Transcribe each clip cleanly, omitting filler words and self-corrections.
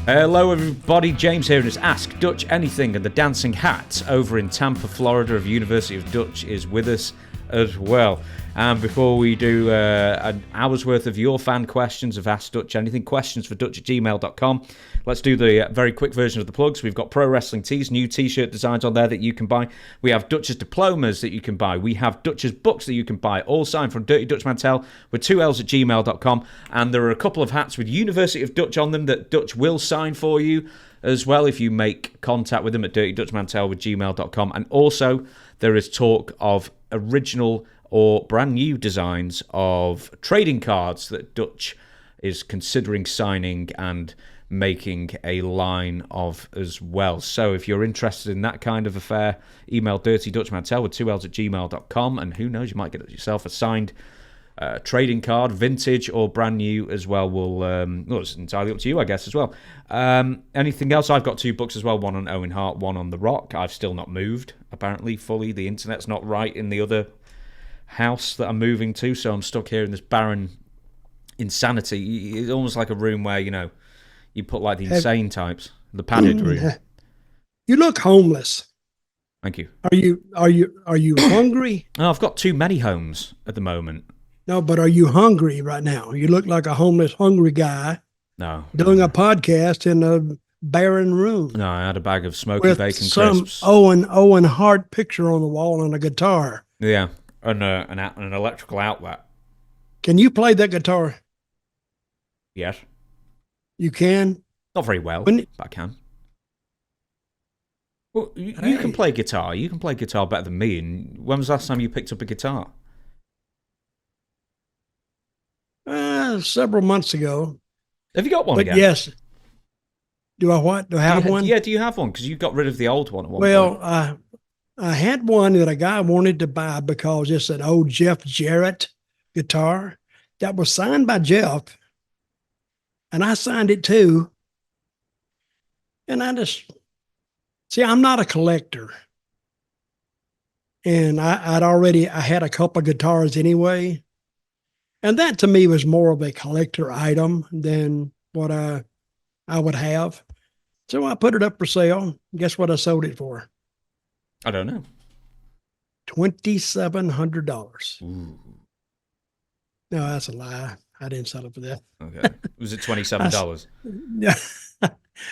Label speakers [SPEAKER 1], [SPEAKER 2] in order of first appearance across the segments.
[SPEAKER 1] Hello everybody, James here, and it's Ask Dutch Anything, and the Dancing Hat over in Tampa, Florida of University of Dutch is with us as well. And before we do an hour's worth of your fan questions of Ask Dutch Anything, questions for dutch@gmail.com, let's do the very quick version of the plugs. We've got Pro Wrestling Tees, new t-shirt designs on there that you can buy. We have Dutch's diplomas that you can buy. We have Dutch's books that you can buy, all signed from Dirty Dutch Mantell with 2Ls at gmail.com. And there are a couple of hats with University of Dutch on them that Dutch will sign for you as well if you make contact with them at dirtydutchmantell with gmail.com. And also there is talk of original or brand new designs of trading cards that Dutch is considering signing and making a line of as well. So if you're interested in that kind of affair, email dirtydutchmantell with 2Ls at gmail.com, and who knows, you might get yourself a signed trading card, vintage or brand new as well. Well, it's entirely up to you, I guess, as well. Anything else? I've got 2 books as well, one on Owen Hart, one on The Rock. I've still not moved, apparently, fully. The internet's not right in the other house that I'm moving to, so I'm stuck here in this barren insanity. It's almost like a room where, you know, you put like the insane types, the padded room.
[SPEAKER 2] You look homeless.
[SPEAKER 1] Thank you.
[SPEAKER 2] Are you hungry?
[SPEAKER 1] Oh, I've got too many homes at the moment.
[SPEAKER 2] No, but are you hungry right now? You look like a homeless, hungry guy.
[SPEAKER 1] No.
[SPEAKER 2] Doing a podcast in a barren room.
[SPEAKER 1] No, I had a bag of smoky
[SPEAKER 2] with
[SPEAKER 1] bacon
[SPEAKER 2] some
[SPEAKER 1] crisps.
[SPEAKER 2] Owen Hart picture on the wall and a guitar.
[SPEAKER 1] Yeah, and an electrical outlet.
[SPEAKER 2] Can you play that guitar?
[SPEAKER 1] Yes.
[SPEAKER 2] You can?
[SPEAKER 1] Not very well, but I can. Well, you can play guitar. You can play guitar better than me. And when was the last time you picked up a guitar?
[SPEAKER 2] Several months ago.
[SPEAKER 1] Have you got one
[SPEAKER 2] but
[SPEAKER 1] again?
[SPEAKER 2] Yes. Do I what? Do I have one?
[SPEAKER 1] Yeah, do you have one? Because you got rid of the old one at one
[SPEAKER 2] point.
[SPEAKER 1] Well,
[SPEAKER 2] I had one that a guy wanted to buy because it's an old Jeff Jarrett guitar that was signed by Jeff. And I signed it too. And I just, see, I'm not a collector. And I had a couple of guitars anyway. And that to me was more of a collector item than what I would have. So I put it up for sale. Guess what I sold it for?
[SPEAKER 1] I don't know.
[SPEAKER 2] $2,700.
[SPEAKER 1] Ooh.
[SPEAKER 2] No, that's a lie. I didn't sell it for that.
[SPEAKER 1] Okay. Was it $27?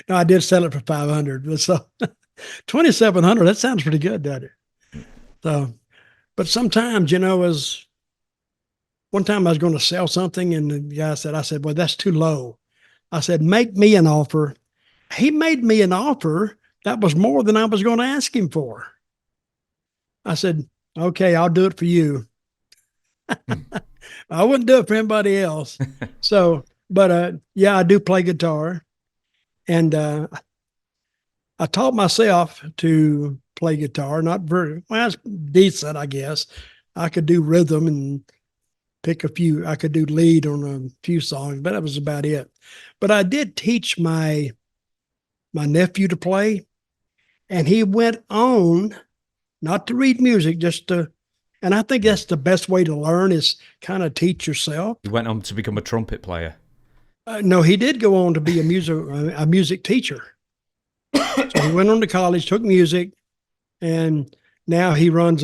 [SPEAKER 2] No, I did sell it for $500. But so $2,700, that sounds pretty good, doesn't it? So, but sometimes, you know, one time I was going to sell something and the guy said, well, that's too low. I said, make me an offer. He made me an offer that was more than I was going to ask him for. I said, okay, I'll do it for you. I wouldn't do it for anybody else. So, but yeah, I do play guitar. And I taught myself to play guitar, not very, well, it's decent, I guess. I could do rhythm and I could do lead on a few songs, but that was about it. But I did teach my nephew to play, and he went on not to read music, and I think that's the best way to learn is kind of teach yourself.
[SPEAKER 1] He went on to become a trumpet player.
[SPEAKER 2] No, he did go on to be a music teacher. So he went on to college, took music, and now he runs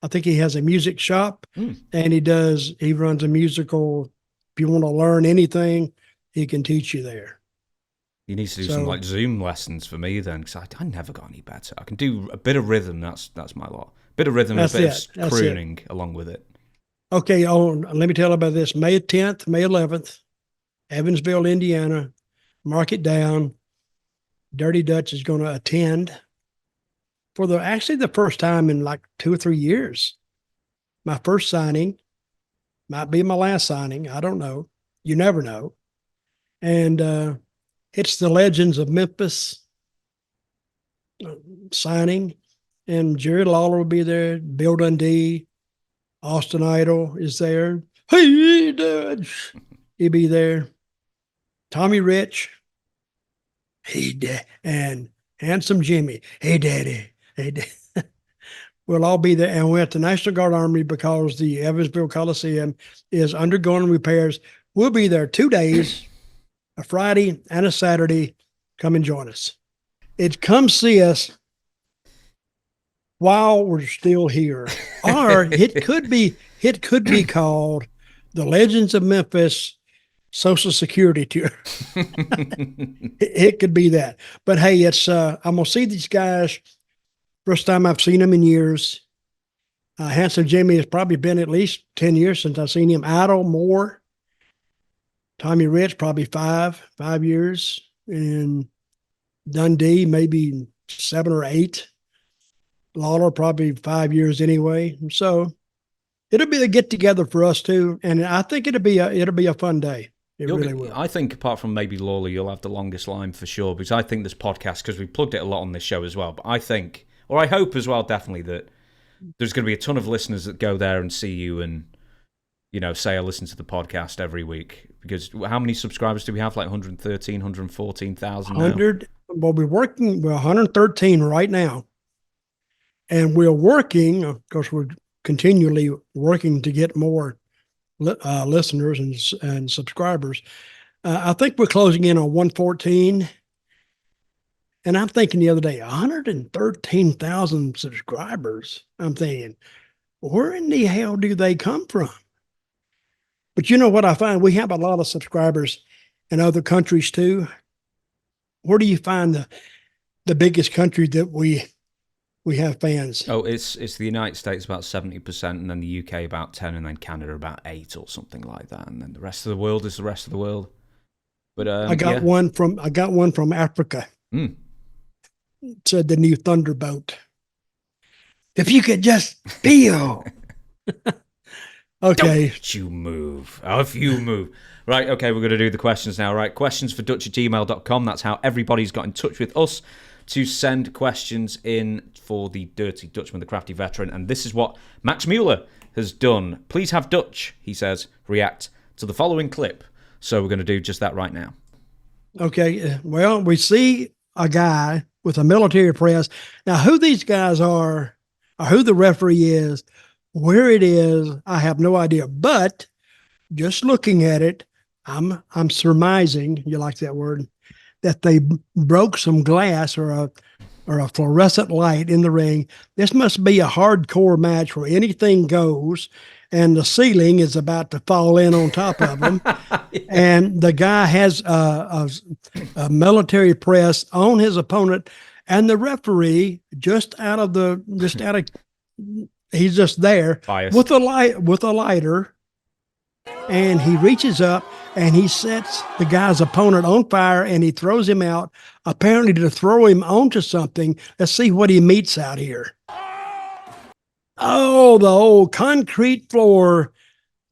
[SPEAKER 2] I think he has a music shop, and he runs a musical. If you want to learn anything, he can teach you there.
[SPEAKER 1] You need to do some like Zoom lessons for me then, because I never got any better. I can do a bit of rhythm. That's my lot. Bit of rhythm and a bit of crooning along with it. Okay,
[SPEAKER 2] let me tell you about this. May 10th, May 11th, Evansville, Indiana. Mark it down. Dirty Dutch is going to attend for the first time in like 2 or 3 years. My first signing might be my last signing. I don't know. You never know. And it's the Legends of Memphis signing. And Jerry Lawler will be there. Bill Dundee, Austin Idol is there. Hey, Dutch. He'll be there. Tommy Rich. Hey, Dad. And Handsome Jimmy. Hey, Daddy. Hey, Daddy. We'll all be there. And we're at the National Guard Armory because the Evansville Coliseum is undergoing repairs. We'll be there 2 days. a Friday and a Saturday. Come and join us. Come see us while we're still here. Or it could be called the Legends of Memphis Social Security Tour. It could be that. But hey, I'm gonna see these guys. First time I've seen them in years. Handsome Jimmy has probably been at least 10 years since I've seen him. Idle, more. Tommy Rich, probably five years. And Dundee, maybe 7 or 8. Lawler, probably 5 years anyway. So it'll be a get together for us too. And I think it'll be a fun day. It really will.
[SPEAKER 1] I think apart from maybe Lawler, you'll have the longest line for sure, because I think this podcast, because we plugged it a lot on this show as well, but I think, or I hope as well, definitely, that there's going to be a ton of listeners that go there and see you and, say I listen to the podcast every week. Because how many subscribers do we have? Like 113, 114,000 now?
[SPEAKER 2] 100. Well, we're 113 right now. And we're working, of course, we're continually working to get more listeners and subscribers. I think we're closing in on 114. And I'm thinking the other day, 113,000 subscribers. I'm thinking, where in the hell do they come from? But you know what I find? We have a lot of subscribers in other countries too. Where do you find the biggest country that we have fans?
[SPEAKER 1] Oh, it's the United States about 70%, and then the UK about 10%, and then Canada about 8% or something like that, and then the rest of the world is the rest of the world. But
[SPEAKER 2] I got one from Africa.
[SPEAKER 1] Mm.
[SPEAKER 2] It said the new Thunderbolt. If you could just feel. Okay.
[SPEAKER 1] Don't you move. Oh, if you move. Right, okay, we're going to do the questions now. Right, questions for dutch@gmail.com. That's how everybody's got in touch with us to send questions in for the Dirty Dutchman, the Crafty Veteran. And this is what Max Mueller has done. Please have Dutch, he says, react to the following clip. So we're going to do just that right now.
[SPEAKER 2] Okay, well, we see a guy with a military press. Now, who these guys are, or who the referee is, where it is, I have no idea. But just looking at it, I'm surmising, you like that word, that they broke some glass or a fluorescent light in the ring. This must be a hardcore match where anything goes, and the ceiling is about to fall in on top of them. Yeah. And the guy has a military press on his opponent, and the referee he's just there
[SPEAKER 1] Biased.
[SPEAKER 2] with a lighter, and he reaches up and he sets the guy's opponent on fire, and he throws him out, apparently to throw him onto something. Let's see what he meets out here. Oh, the old concrete floor,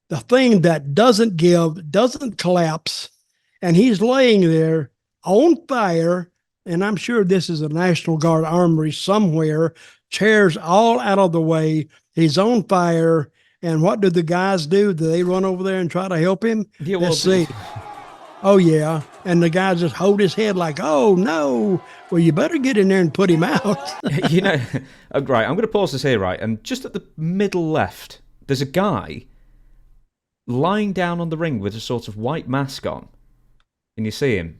[SPEAKER 2] the thing that doesn't give, doesn't collapse, and he's laying there on fire. And I'm sure this is a National Guard armory somewhere. Chairs all out of the way. He's on fire. And what do the guys do? Do they run over there and try to help him?
[SPEAKER 1] Yeah,
[SPEAKER 2] Let's see. Oh, yeah. And the guys just hold his head like, oh, no. Well, you better get in there and put him out.
[SPEAKER 1] Right, I'm going to pause this here, right? And just at the middle left, there's a guy lying down on the ring with a sort of white mask on. Can you see him?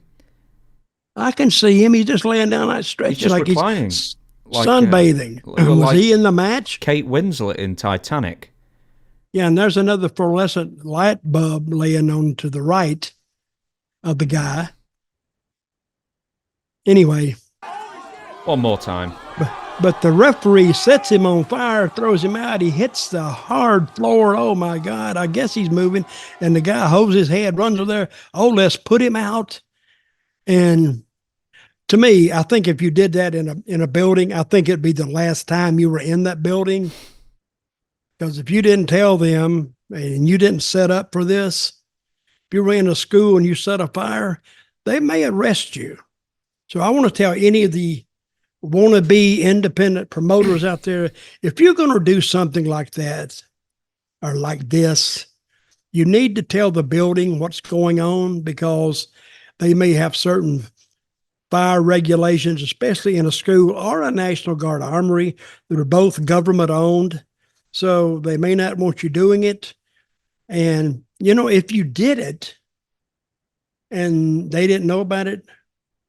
[SPEAKER 2] I can see him. He's just laying down that stretch.
[SPEAKER 1] He's just
[SPEAKER 2] like
[SPEAKER 1] reclining.
[SPEAKER 2] He's sunbathing. Was he in the match?
[SPEAKER 1] Kate Winslet in Titanic.
[SPEAKER 2] Yeah, and there's another fluorescent light bulb laying on to the right of the guy. Anyway.
[SPEAKER 1] One more time.
[SPEAKER 2] But the referee sets him on fire, throws him out. He hits the hard floor. Oh, my God. I guess he's moving. And the guy holds his head, runs over there. Oh, let's put him out. And to me, I think if you did that in a building, I think it'd be the last time you were in that building. Because if you didn't tell them and you didn't set up for this, if you were in a school and you set a fire, they may arrest you. So I want to tell any of the wannabe independent promoters out there, if you're going to do something like that or like this, you need to tell the building what's going on, because they may have certain fire regulations, especially in a school or a National Guard armory that are both government owned. So they may not want you doing it. And, if you did it, and they didn't know about it,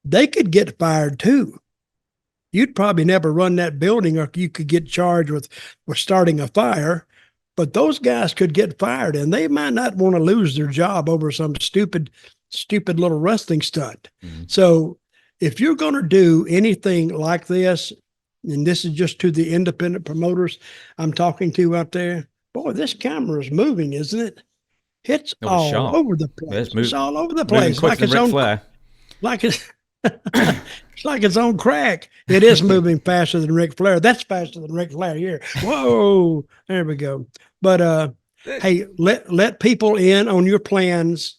[SPEAKER 2] they could get fired too. You'd probably never run that building, or you could get charged with starting a fire. But those guys could get fired, and they might not want to lose their job over some stupid little wrestling stunt. Mm-hmm. So if you're going to do anything like this, and this is just to the independent promoters I'm talking to out there, boy, this camera is moving, isn't it? It's all over the place. It's all over the place.
[SPEAKER 1] Like it's on Flair.
[SPEAKER 2] Like it's it's like it's on crack. It is moving faster than Ric Flair. That's faster than Ric Flair here. Whoa, there we go. But hey, let people in on your plans,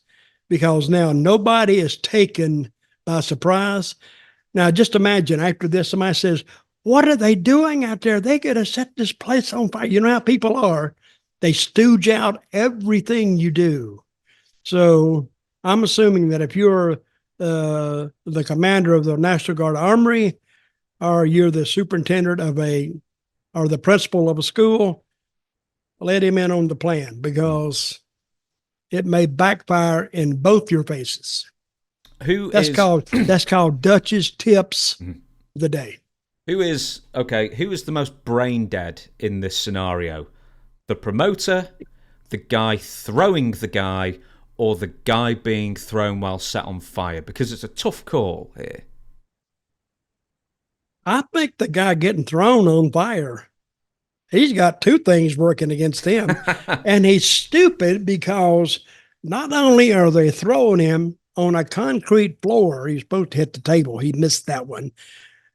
[SPEAKER 2] because now nobody is taken by surprise. Now just imagine after this, somebody says, "What are they doing out there? They could have set this place on fire." You know how people are. They stooge out everything you do. So I'm assuming that if you're the commander of the National Guard Armory, or you're the superintendent of or the principal of a school, let him in on the plan, because it may backfire in both your faces. That's called Dutch's tips of the day.
[SPEAKER 1] Who is the most brain dead in this scenario? The promoter, the guy throwing the guy, or the guy being thrown while set on fire? Because it's a tough call here.
[SPEAKER 2] I think the guy getting thrown on fire, he's got two things working against him. And he's stupid, because not only are they throwing him on a concrete floor, he's supposed to hit the table. He missed that one.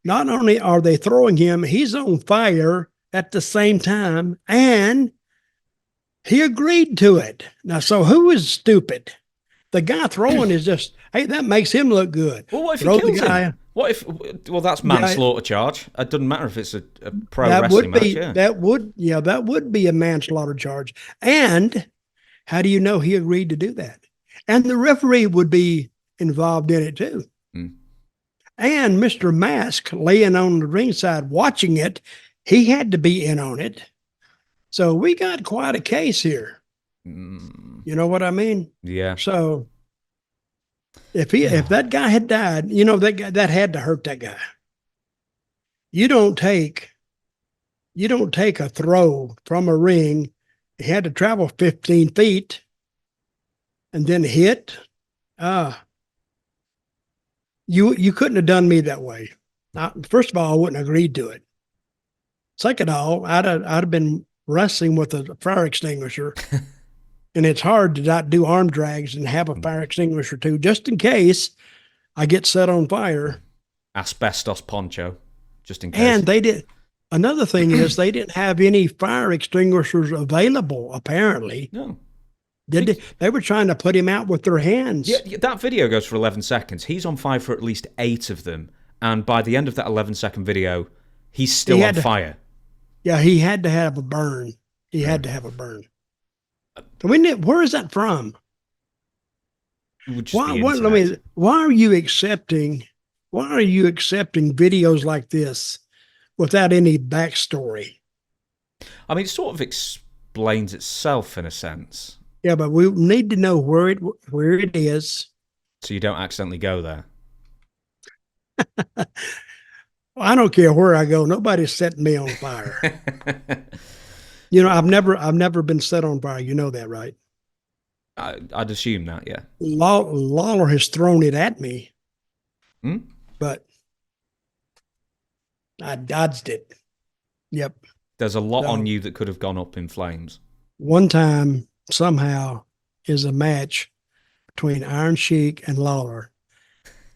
[SPEAKER 2] Not only are they throwing him, he's on fire at the same time, and he agreed to it. Now, so who is stupid? The guy throwing is just, hey, that makes him look good.
[SPEAKER 1] Well, what if he kills him? What if? Well, that's manslaughter charge. It doesn't matter if it's a pro wrestling match. Yeah.
[SPEAKER 2] That would be a manslaughter charge. And how do you know he agreed to do that? And the referee would be involved in it too. And Mr. Mask, laying on the ringside watching it, he had to be in on it. So we got quite a case here. You know what I mean?
[SPEAKER 1] Yeah.
[SPEAKER 2] So if that guy had died, that had to hurt that guy. You don't take a throw from a ring. He had to travel 15 feet and then hit. You couldn't have done me that way. First of all, I wouldn't have agreed to it. Second of all, I'd have been wrestling with a fire extinguisher, and it's hard to not do arm drags and have a fire extinguisher too, just in case I get set on fire.
[SPEAKER 1] Asbestos poncho, just in case.
[SPEAKER 2] And they did. Another thing is they didn't have any fire extinguishers available, apparently.
[SPEAKER 1] No.
[SPEAKER 2] They were trying to put him out with their hands.
[SPEAKER 1] Yeah, that video goes for 11 seconds. He's on fire for at least 8 of them. And by the end of that 11-second video, he's still on fire.
[SPEAKER 2] Yeah, he had to have a burn. He had to have a burn. Where is that from? Why are you accepting videos like this without any backstory?
[SPEAKER 1] I mean, it sort of explains itself in a sense.
[SPEAKER 2] Yeah, but we need to know where it is,
[SPEAKER 1] so you don't accidentally go there.
[SPEAKER 2] I don't care where I go. Nobody's setting me on fire. I've never been set on fire. You know that, right?
[SPEAKER 1] I'd assume that, yeah.
[SPEAKER 2] Lawler has thrown it at me, but I dodged it. Yep.
[SPEAKER 1] There's a lot on you that could have gone up in flames.
[SPEAKER 2] One time, somehow, is a match between Iron Sheik and Lawler,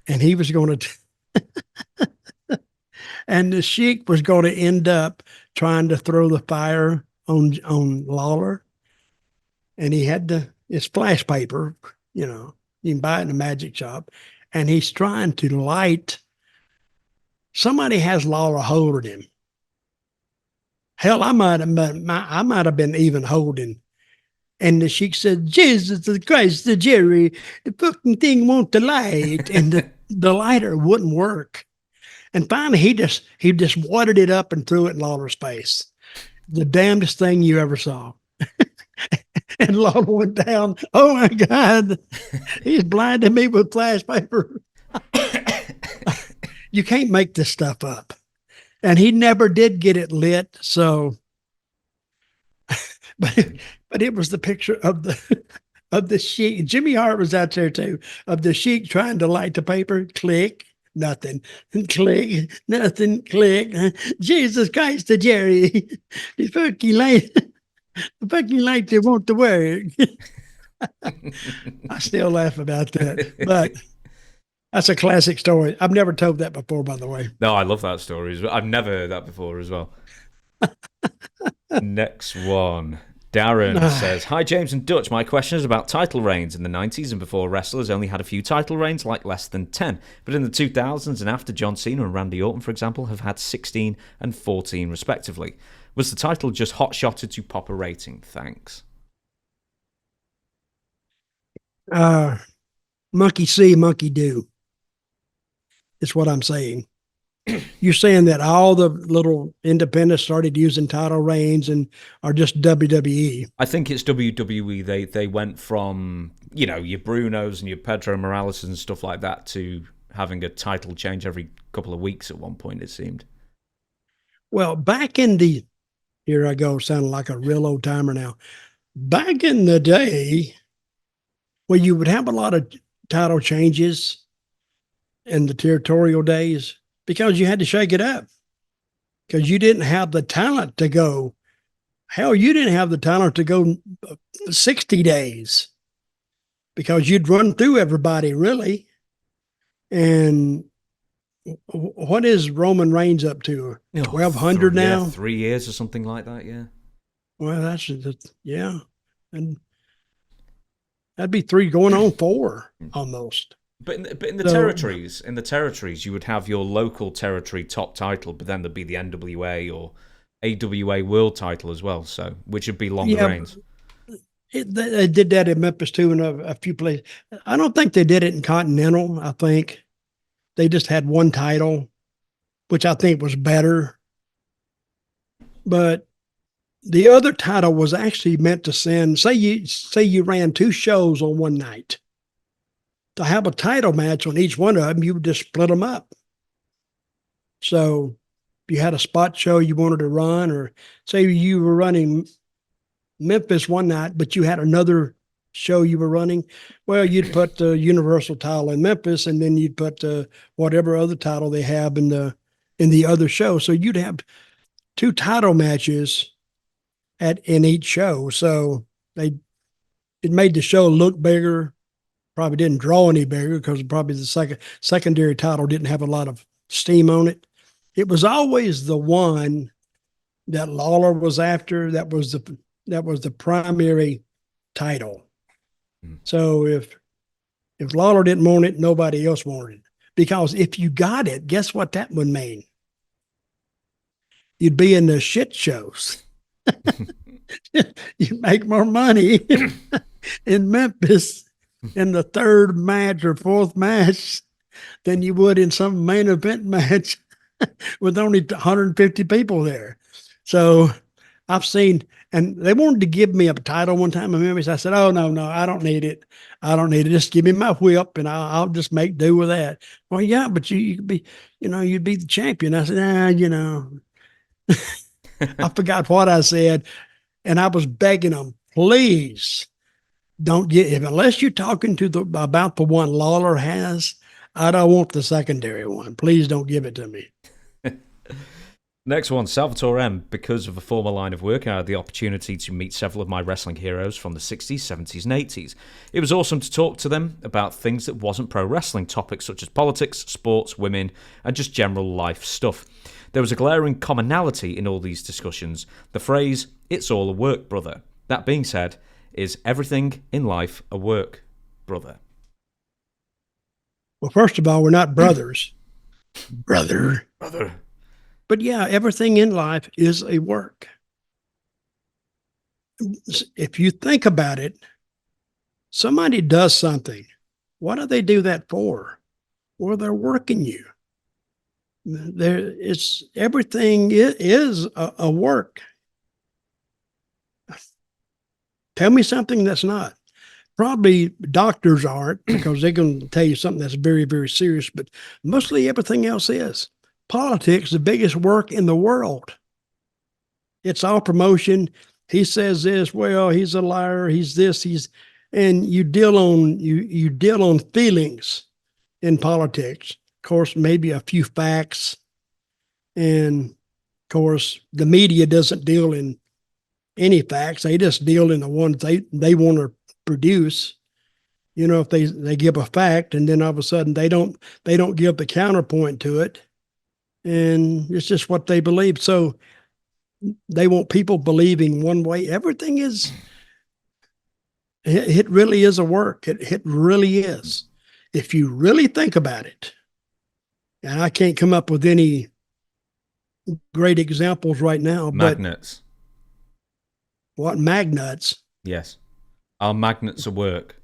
[SPEAKER 2] and he was going to... And the Sheik was going to end up trying to throw the fire on Lawler. And he had it's flash paper, you can buy it in a magic shop. And he's trying to light. Somebody has Lawler holding him. Hell, I might have been even holding. And the Sheik said, Jesus Christ, the Jerry, the fucking thing won't light. And the lighter wouldn't work. And finally, he just watered it up and threw it in Lawler's face. The damnedest thing you ever saw. And Lawler went down. Oh my God. He's blinding me with flash paper. You can't make this stuff up. And he never did get it lit. So, but it was the picture of the Sheik. Jimmy Hart was out there too, of the Sheik trying to light the paper. Click, nothing. Click, nothing. Click. Jesus Christ, to Jerry. The fucking light they want to work. I still laugh about that, but that's a classic story. I've never told that before, by the way.
[SPEAKER 1] No, I love that story. I've never heard that before as well. Next one. Darren says, "Hi, James and Dutch. My question is about title reigns in the 90s and before wrestlers only had a few title reigns, like less than 10. But in the 2000s and after, John Cena and Randy Orton, for example, have had 16 and 14 respectively. Was the title just hot-shotted to pop a rating? Thanks."
[SPEAKER 2] Monkey see, monkey do. Is what I'm saying. You're saying that all the little independents started using title reigns and are just WWE.
[SPEAKER 1] I think it's WWE. They went from, your Brunos and your Pedro Morales and stuff like that to having a title change every couple of weeks at one point, it seemed.
[SPEAKER 2] Well, here I go, sounding like a real old timer now. Back in the day, well, you would have a lot of title changes in the territorial days because you had to shake it up because you didn't have the talent to go. Hell, you didn't have the talent to go 60 days because you'd run through everybody, really. And what is Roman Reigns up to? 1,200 now?
[SPEAKER 1] 3 years or something like that, yeah.
[SPEAKER 2] Well, yeah. And that'd be 3 going on 4 almost.
[SPEAKER 1] But in the territories, you would have your local territory top title, but then there'd be the NWA or AWA world title as well, so which would be longer reigns.
[SPEAKER 2] They did that in Memphis too, in a few places. I don't think they did it in Continental. I think they just had one title, which I think was better. But the other title was actually meant to send. Say you ran 2 shows on one night. To have a title match on each one of them, you would just split them up. So if you had a spot show you wanted to run, or say you were running Memphis one night, but you had another show you were running, well, you'd put the Universal title in Memphis, and then you'd put whatever other title they have in the other show. So you'd have 2 title matches in each show. So it made the show look bigger. Probably didn't draw any bigger because probably the secondary title didn't have a lot of steam on it. It was always the one that Lawler was after that was the primary title. So if Lawler didn't want it, nobody else wanted it. Because if you got it, guess what that would mean? You'd be in the shit shows. You make more money in Memphis in the 3rd match or 4th match than you would in some main event match with only 150 people there. So I've seen, and they wanted to give me a title one time in Memphis. I said, "Oh, no, I don't need it. Just give me my whip and I'll just make do with that." "Well, yeah, but you could be, you'd be the champion." I said, I forgot what I said. And I was begging them, please don't unless you're talking about the one Lawler has, I don't want the secondary one. Please don't give it to me.
[SPEAKER 1] Next one, Salvatore M. Because of a former line of work, I had the opportunity to meet several of my wrestling heroes from the 60s, 70s, and 80s. It was awesome to talk to them about things that wasn't pro wrestling, topics such as politics, sports, women, and just general life stuff. There was a glaring commonality in all these discussions, the phrase, "It's all a work, brother." That being said, is everything in life a work, brother?
[SPEAKER 2] Well, first of all, we're not brothers. Brother. But yeah, everything in life is a work. If you think about it, somebody does something. What do they do that for? Well, they're working you. Everything is a work. Tell me something that's not. Probably doctors aren't, because they're going to tell you something that's very, very serious, but mostly everything else is. Politics, the biggest work in the world. It's all promotion. He says this, well, he's a liar, he's this, and you deal on feelings in politics. Of course, maybe a few facts. And of course, the media doesn't deal in any facts. They just deal in the ones they want to produce. You know, if they give a fact and then all of a sudden they don't give the counterpoint to it, and it's just what they believe. So they want people believing one way. Everything is, it really is a work. It really is. If you really think about it, and I can't come up with any great examples right now.
[SPEAKER 1] Magnets.
[SPEAKER 2] But what magnets?
[SPEAKER 1] Yes. Are magnets a work?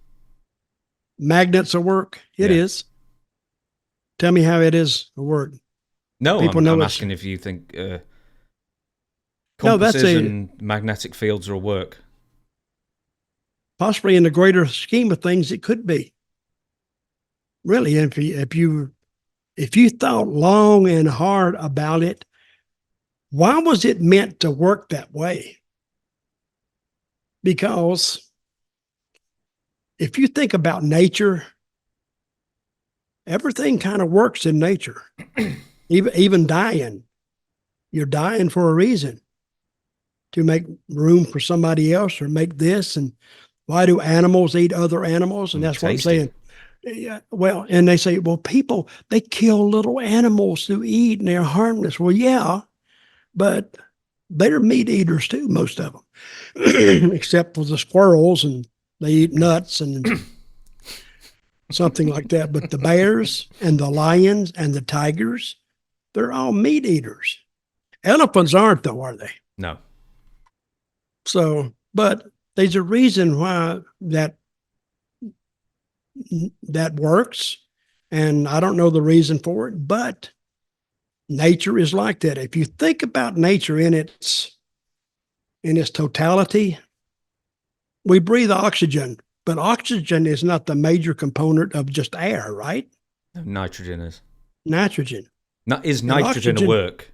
[SPEAKER 2] Magnets a work? It is. Tell me how it is a work.
[SPEAKER 1] No, I'm asking if you think compasses and magnetic fields are a work.
[SPEAKER 2] Possibly in the greater scheme of things, it could be. Really, if you thought long and hard about it, why was it meant to work that way? Because if you think about nature, everything kind of works in nature. Even dying. You're dying for a reason, to make room for somebody else or make this. And why do animals eat other animals? And that's what I'm saying. Yeah, well, and they say, well, people, they kill little animals to eat and they're harmless. Well, yeah, but they're meat eaters too, most of them, except for the squirrels, and they eat nuts and something like that. But the bears and the lions and the tigers, they're all meat eaters. Elephants aren't, though, are they?
[SPEAKER 1] No.
[SPEAKER 2] So, but there's a reason why that works, and I don't know the reason for it, but nature is like that. If you think about nature in its totality, we breathe oxygen, but oxygen is not the major component of just air, right?
[SPEAKER 1] Nitrogen is.
[SPEAKER 2] Nitrogen.
[SPEAKER 1] Is nitrogen a work?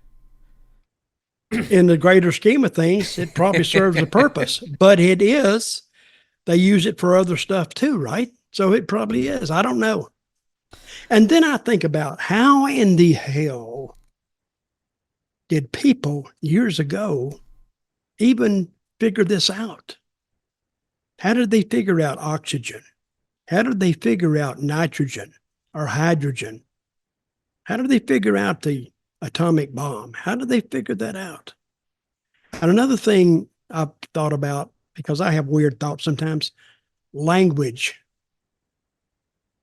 [SPEAKER 2] In the greater scheme of things, it probably serves a purpose, but it is. They use it for other stuff too, right? So it probably is. I don't know. And then I think about how in the hell did people years ago even figure this out? How did they figure out oxygen? How did they figure out nitrogen or hydrogen? How did they figure out the atomic bomb? How did they figure that out? And another thing I've thought about, because I have weird thoughts sometimes, language.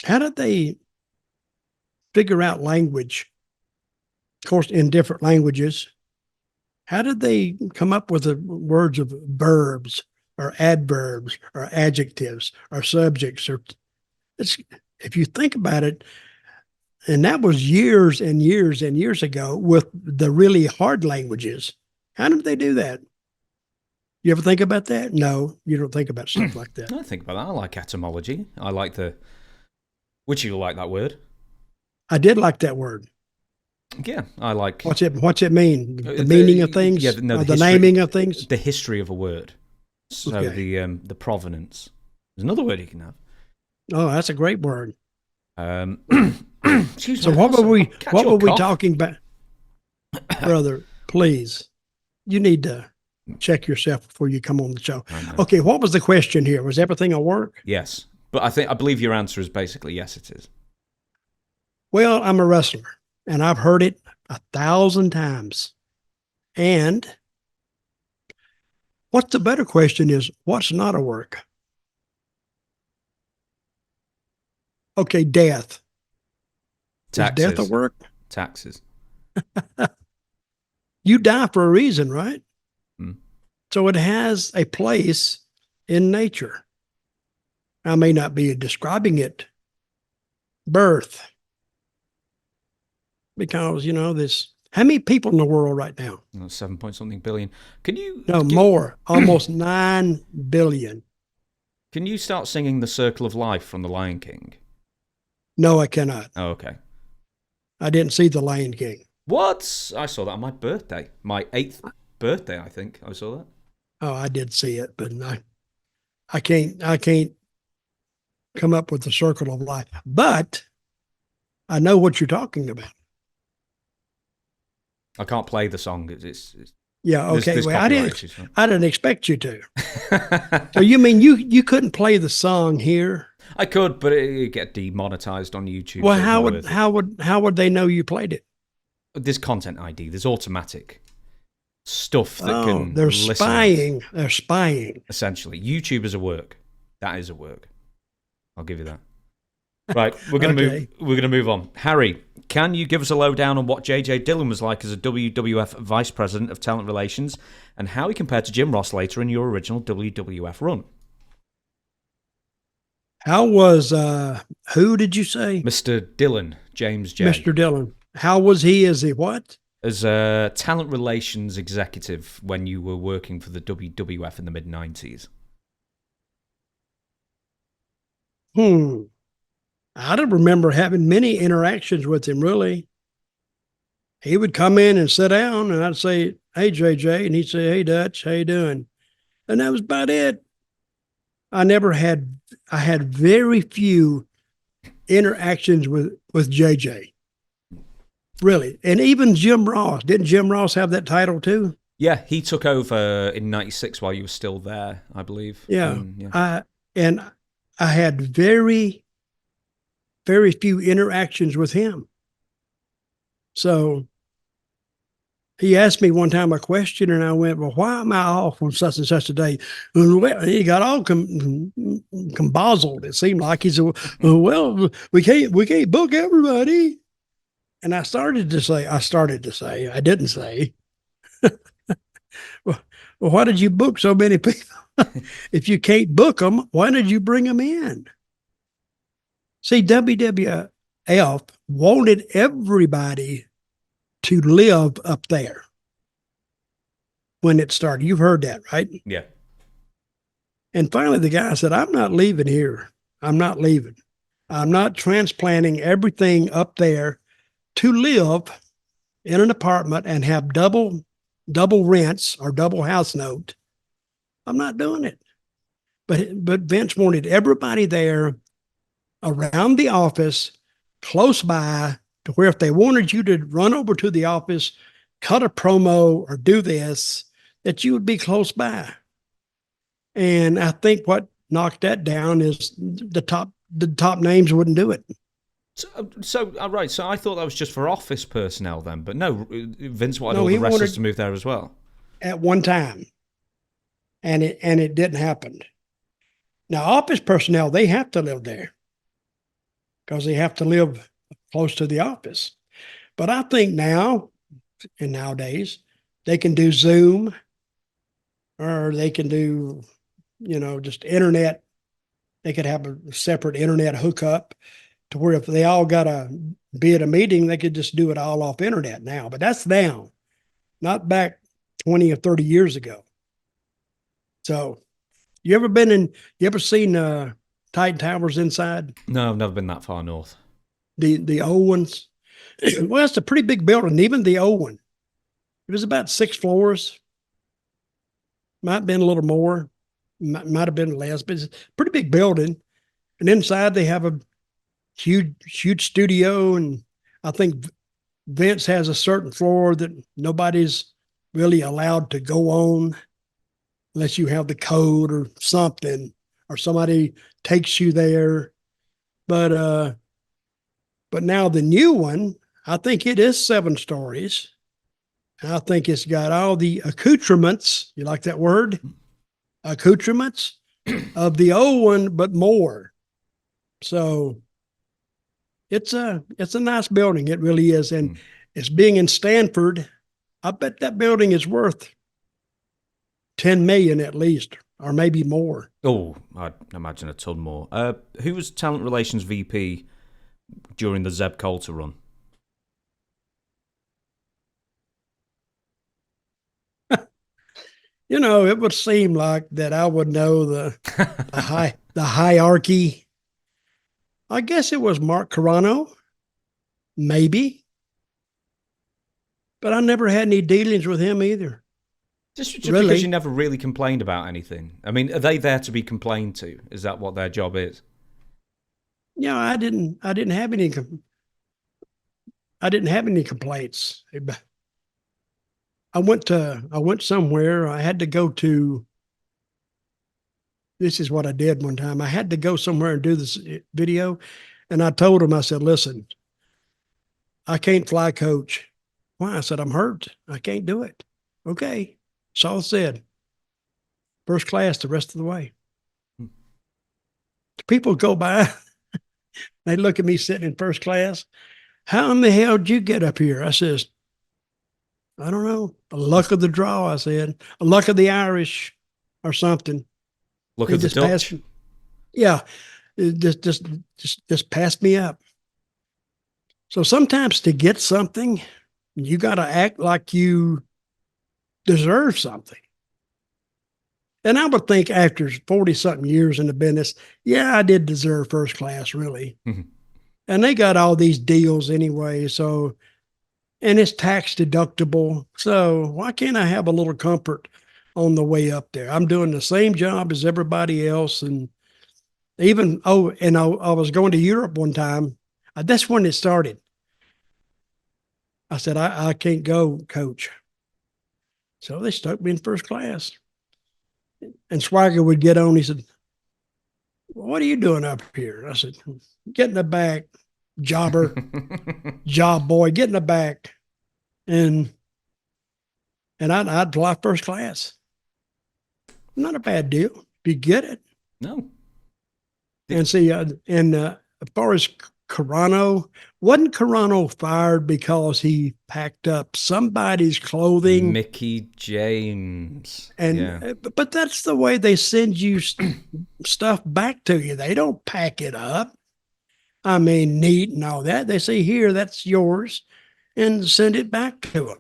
[SPEAKER 2] How did they figure out language? Of course, in different languages. How did they come up with the words of verbs or adverbs or adjectives or subjects? If you think about it, and that was years and years and years ago with the really hard languages. How did they do that? You ever think about that? No, you don't think about stuff like that.
[SPEAKER 1] I think about that. I like etymology. I like which you like that word?
[SPEAKER 2] I did like that word.
[SPEAKER 1] Yeah, I like.
[SPEAKER 2] What's it mean? The meaning of things? Yeah, no, the naming of things?
[SPEAKER 1] The history of a word. So okay. The provenance. There's another word you can have.
[SPEAKER 2] Oh, that's a great word.
[SPEAKER 1] Excuse
[SPEAKER 2] so
[SPEAKER 1] me,
[SPEAKER 2] what were we talking about? Brother, please. You need to check yourself before you come on the show. Okay, what was the question here? Was everything a work?
[SPEAKER 1] Yes. But I believe your answer is basically yes, it is.
[SPEAKER 2] Well, I'm a wrestler, and I've heard it 1,000 times. And what's the better question is, what's not a work? Okay, death.
[SPEAKER 1] Taxes.
[SPEAKER 2] Is death a work?
[SPEAKER 1] Taxes.
[SPEAKER 2] You die for a reason, right?
[SPEAKER 1] Hmm.
[SPEAKER 2] So it has a place in nature. I may not be describing it. Birth. Because, how many people in the world right now?
[SPEAKER 1] 7 point something billion. Can you?
[SPEAKER 2] No, more. Almost 9 billion.
[SPEAKER 1] Can you start singing The Circle of Life from The Lion King?
[SPEAKER 2] No, I cannot.
[SPEAKER 1] Oh, okay.
[SPEAKER 2] I didn't see The Lion King.
[SPEAKER 1] What? I saw that on my birthday. My 8th birthday, I think. I saw that.
[SPEAKER 2] Oh, I did see it, but I can't come up with The Circle of Life. But I know what you're talking about.
[SPEAKER 1] I can't play the song. It's
[SPEAKER 2] Yeah, okay.
[SPEAKER 1] there's
[SPEAKER 2] Well,
[SPEAKER 1] copyright issues.
[SPEAKER 2] I didn't expect you to. So you mean you couldn't play the song here?
[SPEAKER 1] I could, but it'd get demonetized on YouTube.
[SPEAKER 2] Well,
[SPEAKER 1] so
[SPEAKER 2] how would they know you played it?
[SPEAKER 1] There's content ID. There's automatic stuff that
[SPEAKER 2] Oh,
[SPEAKER 1] can.
[SPEAKER 2] they're
[SPEAKER 1] listen
[SPEAKER 2] spying. They're spying.
[SPEAKER 1] Essentially, YouTube is a work. That is a work. I'll give you that. Right, we're gonna
[SPEAKER 2] Okay.
[SPEAKER 1] move. We're gonna move on. Harry, can you give us a lowdown on what JJ Dillon was like as a WWF Vice President of Talent Relations, and how he compared to Jim Ross later in your original WWF run?
[SPEAKER 2] How was who did you say?
[SPEAKER 1] Mr. Dillon, James J.
[SPEAKER 2] Mr. Dillon. How was he as a what?
[SPEAKER 1] As a talent relations executive when you were working for the WWF in the mid-90s.
[SPEAKER 2] I don't remember having many interactions with him, really. He would come in and sit down, and I'd say, "Hey, JJ," and he'd say, "Hey, Dutch, how you doing?" And that was about it. I had very few interactions with JJ, really. And even Jim Ross. Didn't Jim Ross have that title too?
[SPEAKER 1] Yeah, he took over in '96 while you were still there, I believe.
[SPEAKER 2] Yeah.
[SPEAKER 1] Yeah.
[SPEAKER 2] I had very, very few interactions with him. So he asked me one time a question, and I went, "Well, why am I off on such and such a day?" And well, he got all combozzled. It seemed like he said, "Well, we can't book everybody." And I didn't say, well, why did you book so many people? If you can't book them, why did you bring them in? See, WWF wanted everybody to live up there when it started. You've heard that, right?
[SPEAKER 1] Yeah.
[SPEAKER 2] And finally, the guy said, "I'm not leaving here. I'm not leaving. I'm not transplanting everything up there to live in an apartment and have double rents or double house note. I'm not doing it." But Vince wanted everybody there around the office, close by, to where if they wanted you to run over to the office, cut a promo or do this, that you would be close by. And I think what knocked that down is the top names wouldn't do it.
[SPEAKER 1] So right. So I thought that was just for office personnel then, but no, Vince wanted all the wrestlers to move there as well.
[SPEAKER 2] At one time, and it didn't happen. Now, office personnel, they have to live there because they have to live close to the office. But I think nowadays, they can do Zoom, or they can do, just internet. They could have a separate internet hookup to where if they all got to be at a meeting, they could just do it all off internet now. But that's now, not back 20 or 30 years ago. So you ever seen Titan Towers inside?
[SPEAKER 1] No, I've never been that far north.
[SPEAKER 2] The old ones? Well, it's a pretty big building. Even the old one, it was about 6 floors. Might have been a little more, might have been less, but it's a pretty big building. And inside they have a huge studio. And I think Vince has a certain floor that nobody's really allowed to go on unless you have the code or something, or somebody takes you there. But now the new one, I think it is 7 stories. I think it's got all the accoutrements. You like that word? Accoutrements of the old one, but more. So it's a nice building. It really is. And it's being in Stanford. I bet that building is worth 10 million at least, or maybe more.
[SPEAKER 1] Oh, I'd imagine a ton more. Who was Talent Relations VP during the Zeb Colter run?
[SPEAKER 2] It would seem like that I would know the hierarchy. I guess it was Mark Carano, maybe, but I never had any dealings with him either.
[SPEAKER 1] Just
[SPEAKER 2] Really.
[SPEAKER 1] because you never really complained about anything. I mean, are they there to be complained to? Is that what their job is?
[SPEAKER 2] I didn't have any complaints. I went somewhere. I had to go to. This is what I did one time. I had to go somewhere and do this video, and I told him, I said, "Listen, I can't fly coach." Why? I said, "I'm hurt. I can't do it." Okay, that's all I said. First class the rest of the way. People go by, they look at me sitting in first class. How in the hell did you get up here? I says, I don't know. A luck of the draw, I said. A luck of the Irish or something.
[SPEAKER 1] Look at the Dutch.
[SPEAKER 2] Yeah. It just passed me up. So sometimes to get something, you got to act like you deserve something. And I would think after 40 something years in the business, yeah, I did deserve first class, really.
[SPEAKER 1] Mm-hmm.
[SPEAKER 2] And they got all these deals anyway. So, and it's tax deductible. So why can't I have a little comfort on the way up there? I'm doing the same job as everybody else. And even, I was going to Europe one time. That's when it started. I said, I can't go, coach. So they stuck me in first class. And Swagger would get on. He said, what are you doing up here? I said, get in the back, jobber, job boy, get in the back. And I'd fly first class. Not a bad deal if you get it.
[SPEAKER 1] No.
[SPEAKER 2] And see, as far as Carano, wasn't Carano fired because he packed up somebody's clothing?
[SPEAKER 1] Mickey James.
[SPEAKER 2] But that's the way they send you stuff back to you. They don't pack it up. I mean, neat and all that. They say, here, that's yours, and send it back to them.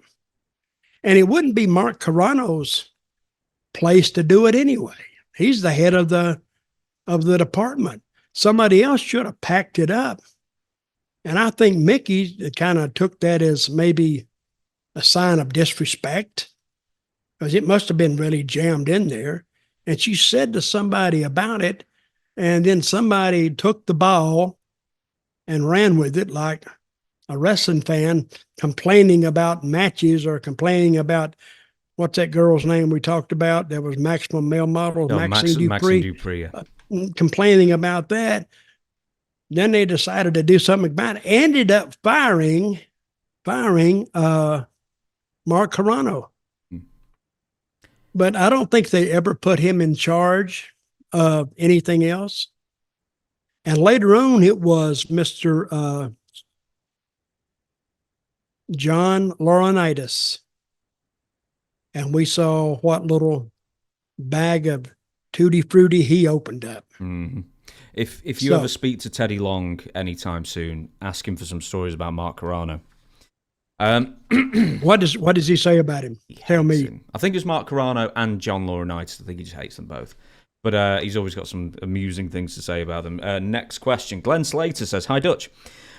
[SPEAKER 2] And it wouldn't be Mark Carano's place to do it anyway. He's the head of the department. Somebody else should have packed it up. And I think Mickey kind of took that as maybe a sign of disrespect, because it must have been really jammed in there. And she said to somebody about it, and then somebody took the ball and ran with it like a wrestling fan complaining about matches or complaining about, what's that girl's name we talked about? That was Maximum Male Model, Maxine Dupree. Complaining about that. Then they decided to do something about it. Ended up firing Mark Carano. But I don't think they ever put him in charge of anything else. And later on, it was Mr. John Laurinaitis. And we saw what little bag of tutti frutti he opened up.
[SPEAKER 1] Mm-hmm. If you ever speak to Teddy Long anytime soon, ask him for some stories about Mark Carano.
[SPEAKER 2] What does he say about him? Tell me.
[SPEAKER 1] Him. I think it's Mark Carano and John Laurinaitis. I think he just hates them both. But he's always got some amusing things to say about them. Next question. Glenn Slater says, hi, Dutch.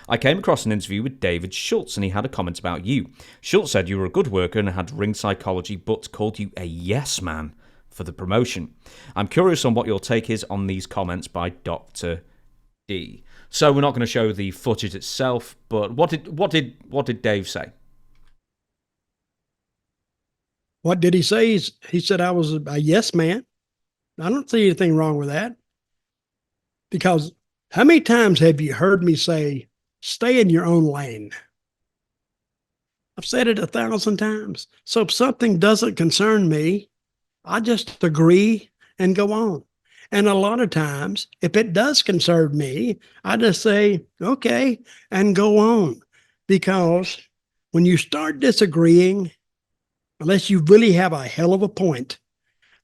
[SPEAKER 1] I came across an interview with David Schultz, and he had a comment about you. Schultz said you were a good worker and had ring psychology, but called you a yes man for the promotion. I'm curious on what your take is on these comments by Dr. D. So we're not going to show the footage itself, but what did Dave say?
[SPEAKER 2] What did he say? He said I was a yes man. I don't see anything wrong with that. Because how many times have you heard me say, stay in your own lane? I've said it 1,000 times. So if something doesn't concern me, I just agree and go on. And a lot of times, if it does concern me, I just say, okay, and go on. Because when you start disagreeing, unless you really have a hell of a point,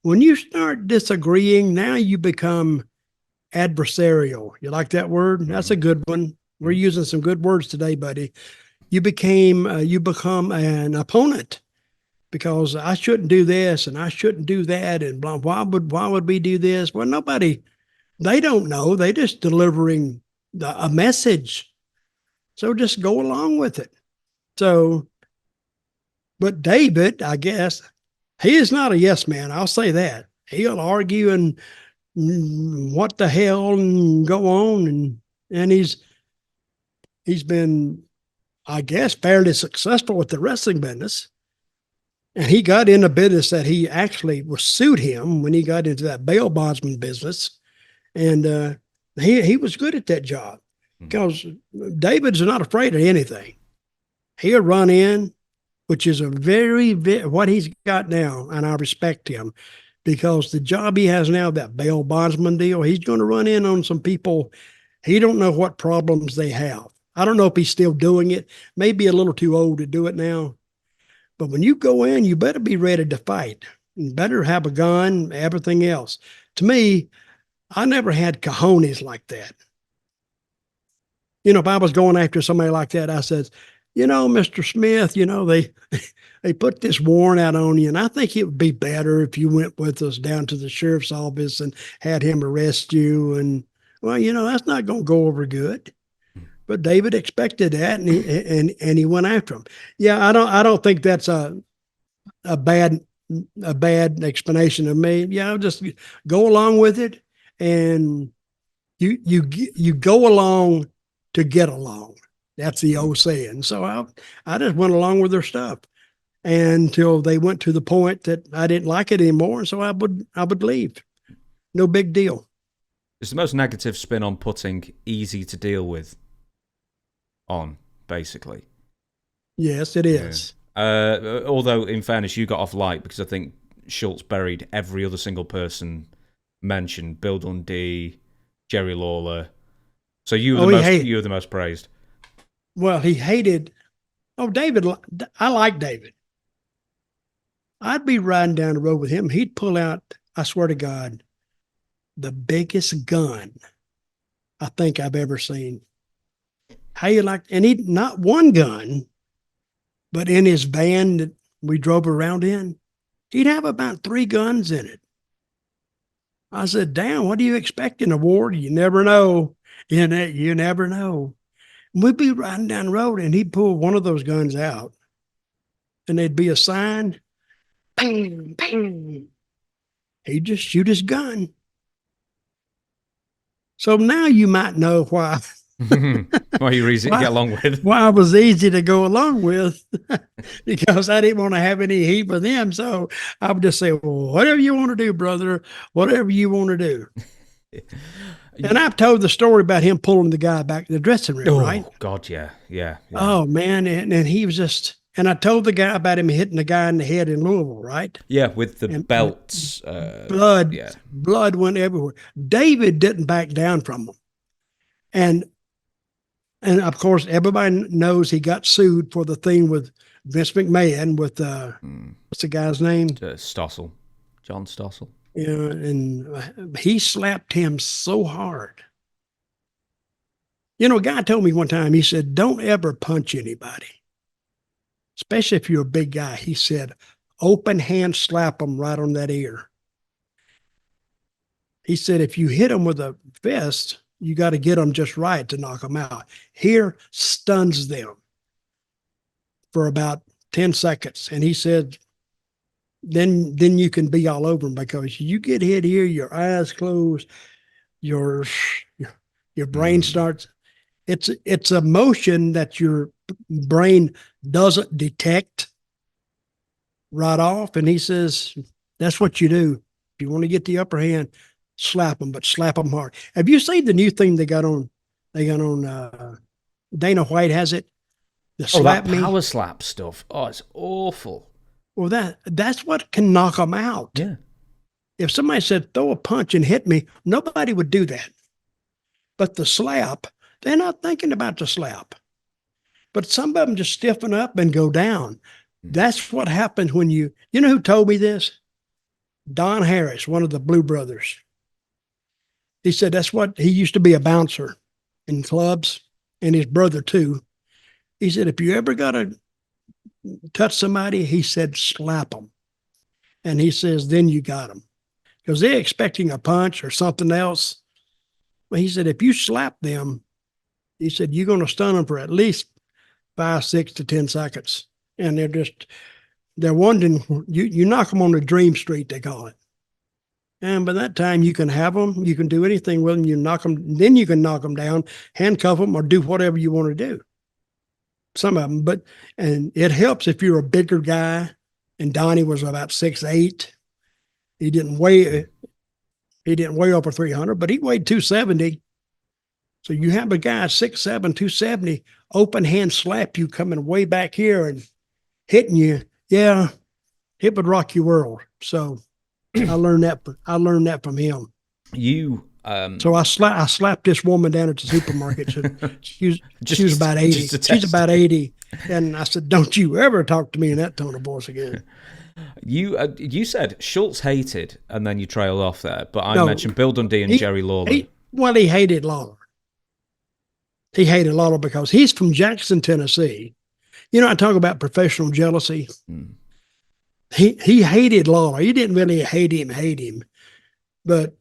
[SPEAKER 2] when you start disagreeing, now you become adversarial. You like that word? That's a good one. We're using some good words today, buddy. You become an opponent, because I shouldn't do this and I shouldn't do that. And blah, why would we do this? Well, they don't know. They just delivering a message. So just go along with it. So, but David, I guess, he is not a yes man. I'll say that. He'll argue and what the hell and go on. And he's been, I guess, fairly successful with the wrestling business. And he got in a business that he actually was sued him when he got into that bail bondsman business. And he was good at that job because David's not afraid of anything. He'll run in, which is a very, what he's got now. And I respect him because the job he has now, that bail bondsman deal, he's going to run in on some people. He don't know what problems they have. I don't know if he's still doing it, maybe a little too old to do it now. But when you go in, you better be ready to fight. You better have a gun, everything else. To me, I never had cojones like that. If I was going after somebody like that, I said, Mr. Smith, they put this warrant out on you, and I think it would be better if you went with us down to the sheriff's office and had him arrest you. And, well, that's not going to go over good. But David expected that, and he went after him. Yeah, I don't think that's a bad explanation of me. Yeah, I'll just go along with it, and you go along to get along. That's the old saying. So I just went along with their stuff until they went to the point that I didn't like it anymore, and so I would leave. No big deal.
[SPEAKER 1] It's the most negative spin on putting easy to deal with on, basically.
[SPEAKER 2] Yes, it is.
[SPEAKER 1] Yeah. Although, in fairness, you got off light because I think Schultz buried every other single person mentioned. Bill Dundee, Jerry Lawler. So you were the most praised.
[SPEAKER 2] Well, he hated. Oh, David. I like David. I'd be riding down the road with him. He'd pull out, I swear to God, the biggest gun I think I've ever seen. How you like, and he not one gun, but in his van that we drove around in, he'd have about 3 guns in it. I said, damn, what do you expect in a war? You never know. You never know. And we'd be riding down the road and he'd pull one of those guns out and there'd be a sign, bang, bang. He'd just shoot his gun. So now you might know why.
[SPEAKER 1] Why you're easy to get along with.
[SPEAKER 2] Why I was easy to go along with because I didn't want to have any heat with him. So I would just say, well, whatever you want to do, brother, whatever you want to do. And I've told the story about him pulling the guy back to the dressing room, right?
[SPEAKER 1] Oh, God, yeah.
[SPEAKER 2] Oh, man. And he was just, and I told the guy about him hitting the guy in the head in Louisville, right?
[SPEAKER 1] Yeah, with the belts.
[SPEAKER 2] Blood went everywhere. David didn't back down from him. And of course, everybody knows he got sued for the thing with Vince McMahon with, what's the guy's name?
[SPEAKER 1] Stossel. John Stossel.
[SPEAKER 2] Yeah, and he slapped him so hard. A guy told me one time, he said, don't ever punch anybody, especially if you're a big guy. He said, open hand slap them right on that ear. He said, if you hit them with a fist, you got to get them just right to knock them out. Here stuns them for about 10 seconds. And he said, then you can be all over them because you get hit here, your eyes close, your brain starts. It's a motion that your brain doesn't detect right off. And he says, that's what you do. If you want to get the upper hand, slap them, but slap them hard. Have you seen the new thing they got on Dana White has it? The
[SPEAKER 1] slap that power slap stuff. Oh, it's awful.
[SPEAKER 2] Well, that's what can knock them out.
[SPEAKER 1] Yeah.
[SPEAKER 2] If somebody said, throw a punch and hit me, nobody would do that. But the slap, they're not thinking about the slap. But some of them just stiffen up and go down. That's what happens when you know who told me this? Don Harris, one of the Blue Brothers. He said he used to be a bouncer in clubs, and his brother too. He said, if you ever got to touch somebody, he said, slap them. And he says, then you got them. Because they're expecting a punch or something else. But he said, if you slap them, he said, you're going to stun them for at least 5, 6 to 10 seconds. And they're wondering, you knock them on the dream street, they call it. And by that time, you can have them, you can do anything with them, you knock them, then you can knock them down, handcuff them, or do whatever you want to do. Some of them, and it helps if you're a bigger guy. And Donnie was about 6'8". He didn't weigh over 300, but he weighed 270. So you have a guy 6'7", 270, open hand slap you coming way back here and hitting you. Yeah, it would rock your world. So I learned that from him. So I slapped this woman down at the supermarket. She was about 80. She's about 80. And I said, don't you ever talk to me in that tone of voice again.
[SPEAKER 1] You said Schultz hated, and then you trailed off there. But I mentioned Bill Dundee and Jerry Lawler.
[SPEAKER 2] He hated Lawler. He hated Lawler because he's from Jackson, Tennessee. You know, I talk about professional jealousy. He hated Lawler. He didn't really hate him. But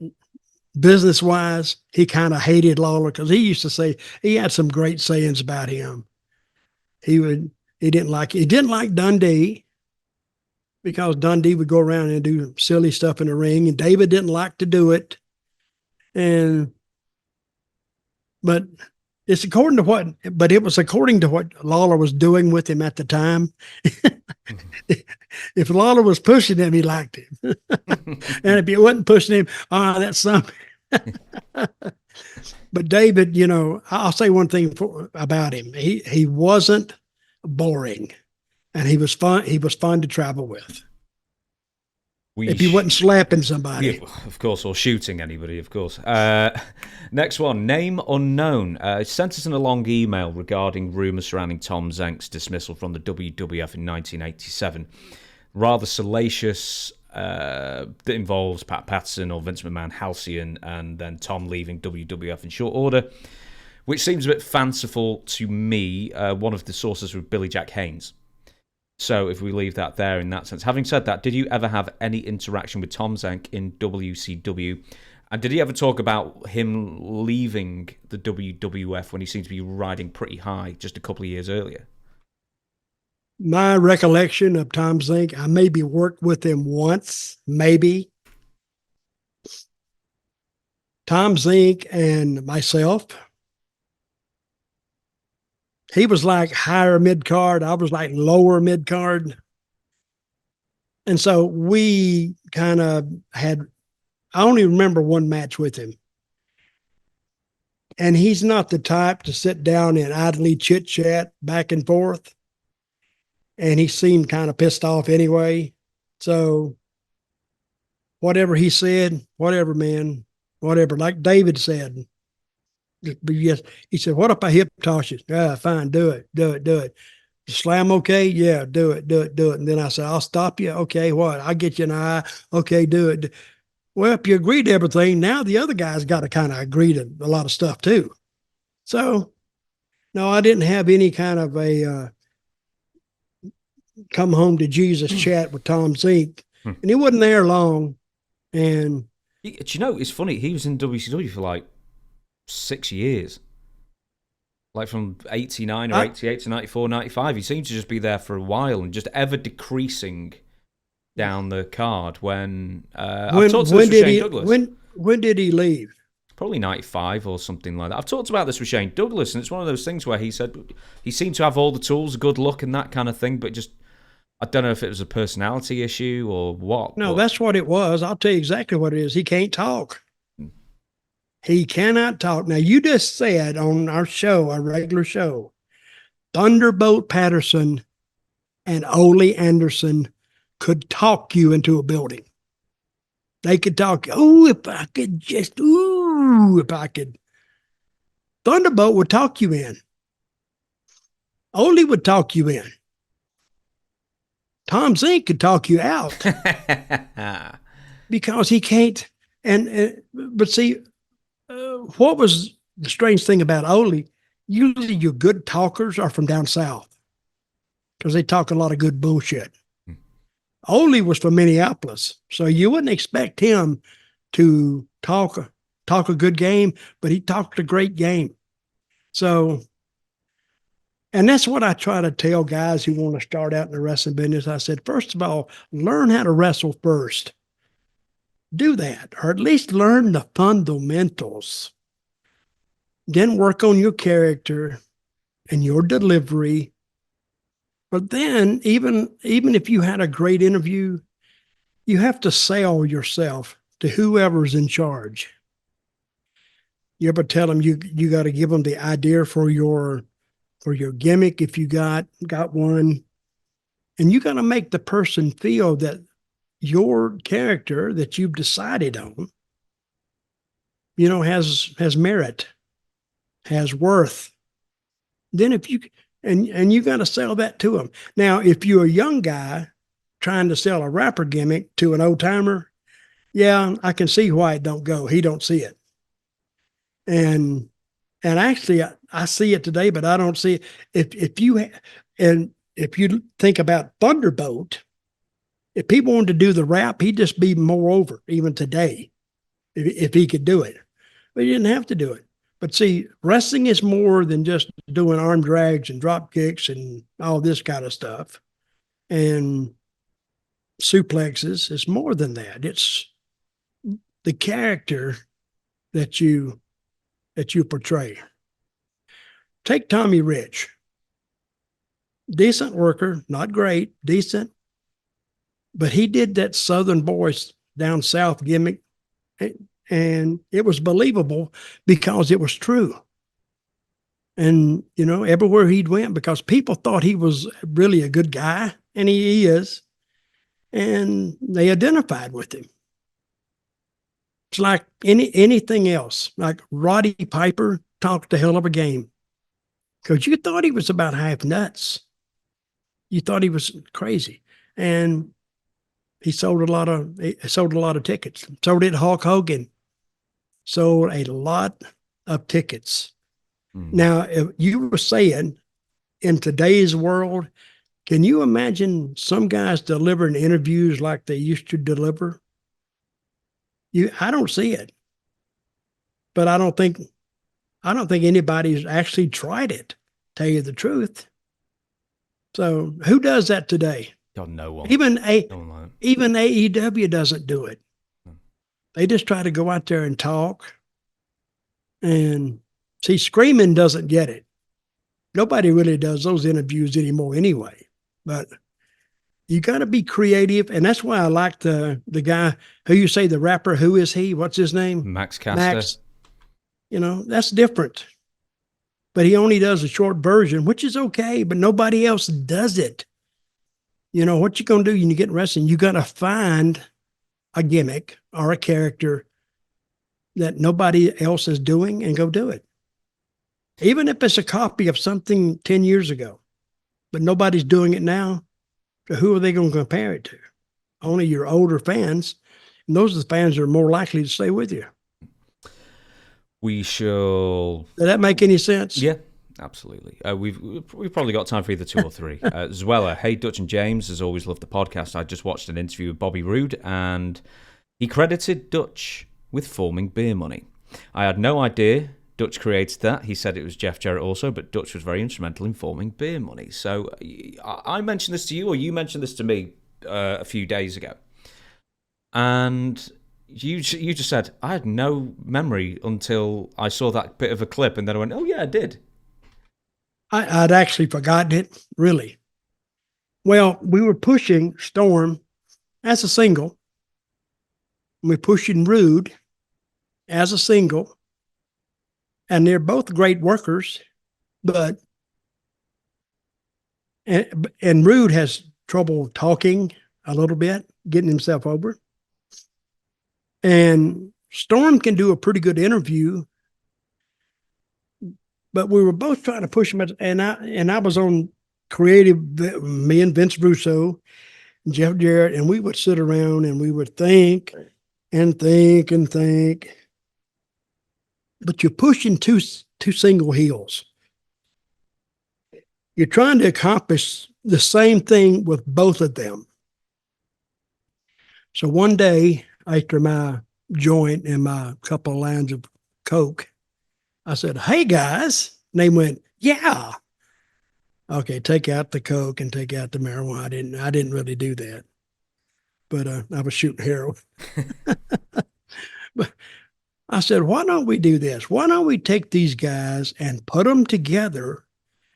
[SPEAKER 2] business-wise, he kind of hated Lawler because he used to say, he had some great sayings about him. He didn't like Dundee because Dundee would go around and do silly stuff in the ring, and David didn't like to do it. But it was according to what Lawler was doing with him at the time. If Lawler was pushing him, he liked him. And if he wasn't pushing him, that's something. But David, you know, I'll say one thing about him. He wasn't boring, and he was fun. He was fun to travel with. If he wasn't slapping somebody.
[SPEAKER 1] Yeah, of course, or shooting anybody, of course. Next one, name unknown. Sent us in a long email regarding rumours surrounding Tom Zenk's dismissal from the WWF in 1987. Rather salacious, that involves Pat Patterson or Vince McMahon, Halcyon, and then Tom leaving WWF in short order, which seems a bit fanciful to me. One of the sources was Billy Jack Haynes. So if we leave that there in that sense. Having said that, did you ever have any interaction with Tom Zenk in WCW? And did he ever talk about him leaving the WWF when he seemed to be riding pretty high just a couple of years earlier?
[SPEAKER 2] My recollection of Tom Zenk, I maybe worked with him once, maybe. Tom Zenk and myself. He was like higher mid-card. I was like lower mid-card. And so we kind of I only remember one match with him. And he's not the type to sit down and idly chit-chat back and forth. And he seemed kind of pissed off anyway. So whatever he said, whatever, man, whatever. Like David said, yes, he said, what if I hip toss you? Fine, do it. Slam, okay? Yeah, do it. And then I said, I'll stop you. Okay, what? I'll get you an eye. Okay, do it. Well, if you agree to everything, now the other guy's got to kind of agree to a lot of stuff too. So, no, I didn't have any kind of a come home to Jesus chat with Tom Zenk. And he wasn't there long. And
[SPEAKER 1] do you know, it's funny, he was in WCW for like 6 years. Like from 89 or 88 to 94, 95. He seemed to just be there for a while and just ever decreasing down the card when I've talked to this with Shane Douglas.
[SPEAKER 2] When did he leave?
[SPEAKER 1] Probably 95 or something like that. I've talked about this with Shane Douglas, and it's one of those things where he said he seemed to have all the tools, good look and that kind of thing, but just, I don't know if it was a personality issue or what.
[SPEAKER 2] No, that's what it was. I'll tell you exactly what it is. He can't talk. He cannot talk. Now, you just said on our show, our regular show, Thunderbolt Patterson and Ole Anderson could talk you into a building. They could talk, if I could. Thunderbolt would talk you in. Ole would talk you in. Tom Zenk could talk you out. Because he can't. But see, what was the strange thing about Ole? Usually your good talkers are from down south. because they talk a lot of good bullshit. Ole was from Minneapolis, so you wouldn't expect him to talk a good game, but he talked a great game. So, and that's what I try to tell guys who want to start out in the wrestling business. I said, first of all, learn how to wrestle first. Do that, or at least learn the fundamentals. Then work on your character and your delivery. But then, even if you had a great interview, you have to sell yourself to whoever's in charge. You ever tell them you got to give them the idea for your gimmick if you got one, and you got to make the person feel that your character that you've decided on, has merit, has worth. Then if you and you got to sell that to them. Now, if you're a young guy trying to sell a rapper gimmick to an old timer, yeah, I can see why it don't go. He don't see it. And actually, I see it today, but I don't see it. If you think about Thunderbolt, if people wanted to do the rap, he'd just be more over even today, if he could do it. But he didn't have to do it. But see, wrestling is more than just doing arm drags and drop kicks and all this kind of stuff. And suplexes. It's more than that. It's the character that you portray. Take Tommy Rich. Decent worker, not great, decent. But he did that Southern Boys down south gimmick, and it was believable because it was true. And, everywhere he'd went, because people thought he was really a good guy, and he is, and they identified with him. It's like anything else. Like Roddy Piper talked a hell of a game because you thought he was about half nuts. You thought he was crazy, and he sold a lot of tickets. So did Hulk Hogan. Sold a lot of tickets. Now, if you were saying in today's world, can you imagine some guys delivering interviews like they used to deliver? I don't see it, but I don't think anybody's actually tried it. Tell you the truth. So who does that today?
[SPEAKER 1] God, no one.
[SPEAKER 2] Even AEW doesn't do it. They just try to go out there and talk. And see, screaming doesn't get it. Nobody really does those interviews anymore anyway. But you got to be creative. And that's why I like the guy who you say, the rapper, who is he? What's his name?
[SPEAKER 1] Max Caster.
[SPEAKER 2] Max. That's different. But he only does a short version, which is okay, but nobody else does it. What you going to do when you get in wrestling? You got to find a gimmick or a character that nobody else is doing and go do it. Even if it's a copy of something 10 years ago, but nobody's doing it now, so who are they going to compare it to? Only your older fans. And those are the fans that are more likely to stay with you.
[SPEAKER 1] We shall...
[SPEAKER 2] Does that make any sense?
[SPEAKER 1] Yeah, absolutely. We've probably got time for either two or three. Zwella, hey, Dutch and James, has always loved the podcast. I just watched an interview with Bobby Roode, and he credited Dutch with forming Beer Money. I had no idea Dutch created that. He said it was Jeff Jarrett also, but Dutch was very instrumental in forming Beer Money. So I mentioned this to you, or you mentioned this to me a few days ago. And you just said, I had no memory until I saw that bit of a clip, and then I went, oh, yeah, I did.
[SPEAKER 2] I'd actually forgotten it, really. Well, we were pushing Storm as a single. We're pushing Roode as a single. And they're both great workers, but and Roode has trouble talking a little bit, getting himself over. And Storm can do a pretty good interview, but we were both trying to push him. And I was on creative, me and Vince Russo, and Jeff Jarrett, and we would sit around and we would think and think and think. But you're pushing two single heels. You're trying to accomplish the same thing with both of them. So one day after my joint and my couple of lines of Coke, I said, "Hey guys," and they went, "Yeah." Okay, take out the Coke and take out the marijuana. I didn't really do that, but I was shooting heroin. But I said, "Why don't we do this? Why don't we take these guys and put them together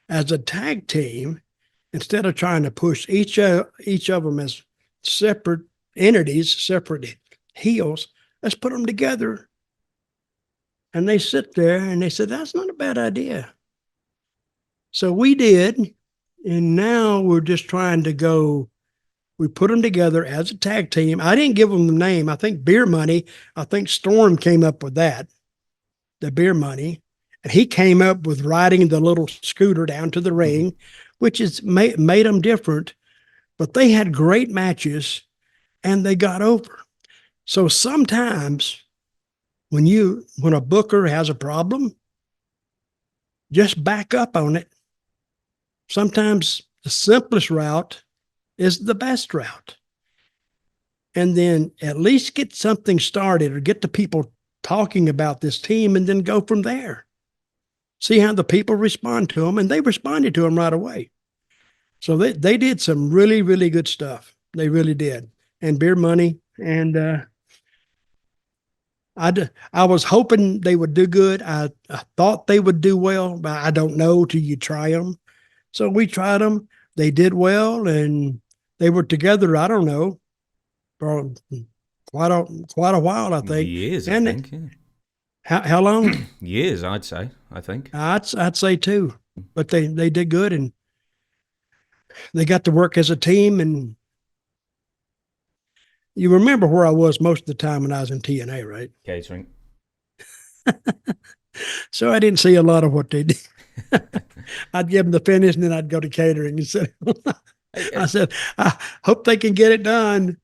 [SPEAKER 2] as a tag team instead of trying to push each of them as separate entities, separate heels? Let's put them together." And they sit there and they said, "That's not a bad idea." So we did. And now we're just trying to go. We put them together as a tag team. I didn't give them the name. I think Beer Money. I think Storm came up with that, the Beer Money. And he came up with riding the little scooter down to the ring, which is made them different. But they had great matches and they got over. So sometimes when a booker has a problem, just back up on it. Sometimes the simplest route is the best route. And then at least get something started or get the people talking about this team and then go from there. See how the people respond to them. And they responded to them right away. So they did some really, really good stuff. They really did. And Beer Money. And I was hoping they would do good. I thought they would do well, but I don't know till you try them. So we tried them. They did well, and they were together, I don't know, for quite a while, I think.
[SPEAKER 1] Years,
[SPEAKER 2] and
[SPEAKER 1] I think. Yeah.
[SPEAKER 2] How long?
[SPEAKER 1] Years, I'd say. I think.
[SPEAKER 2] I'd say too. But they did good, and they got to work as a team. And you remember where I was most of the time when I was in TNA, right?
[SPEAKER 1] Catering.
[SPEAKER 2] So I didn't see a lot of what they did. I'd give them the finish, and then I'd go to catering and say, I said, "I hope they can get it done."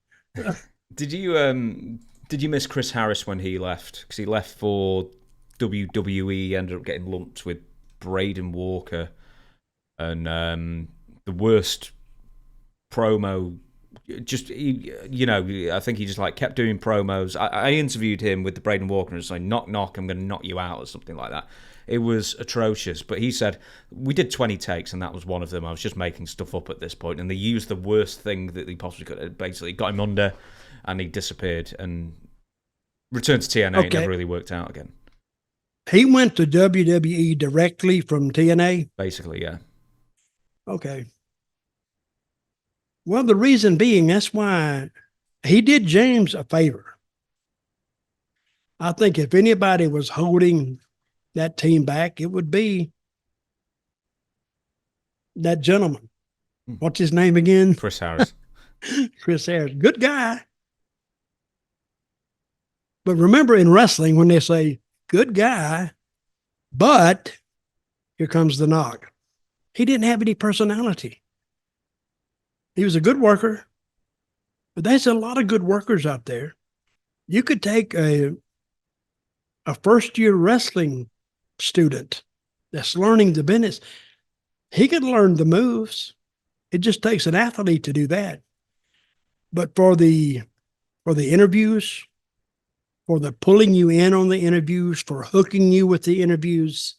[SPEAKER 1] Did you miss Chris Harris when he left? Because he left for WWE, ended up getting lumped with Braden Walker, and the worst promo. Just I think he just like kept doing promos. I interviewed him with the Braden Walker and was like, "Knock, knock, I'm going to knock you out," or something like that. It was atrocious. But he said, we did 20 takes and that was one of them. I was just making stuff up at this point. And they used the worst thing that they possibly could have. Basically got him under and he disappeared and returned to TNA. Okay. It never really worked out again.
[SPEAKER 2] He went to WWE directly from TNA?
[SPEAKER 1] Basically, yeah.
[SPEAKER 2] Okay. Well, the reason being, that's why he did James a favor. I think if anybody was holding that team back, it would be that gentleman. What's his name again?
[SPEAKER 1] Chris Harris.
[SPEAKER 2] Chris Harris. Good guy. But remember in wrestling, when they say, good guy, but here comes the knock. He didn't have any personality. He was a good worker, but there's a lot of good workers out there. You could take a first-year wrestling student that's learning the business. He could learn the moves. It just takes an athlete to do that. But for the interviews, for the pulling you in on the interviews, for hooking you with the interviews,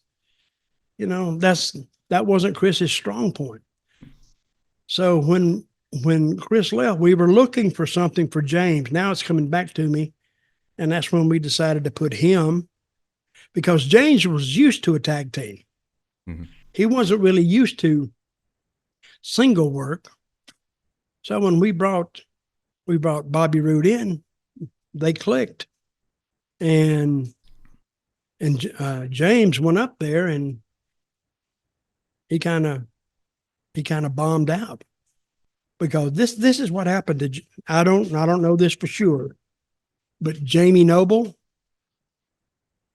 [SPEAKER 2] that wasn't Chris's strong point. So when Chris left, we were looking for something for James. Now it's coming back to me. And that's when we decided to put him, because James was used to a tag team. Mm-hmm. He wasn't really used to single work. So when we brought Bobby Roode in, they clicked. And James went up there and he kind of bombed out, because this is what happened to, I don't know this for sure, but Jamie Noble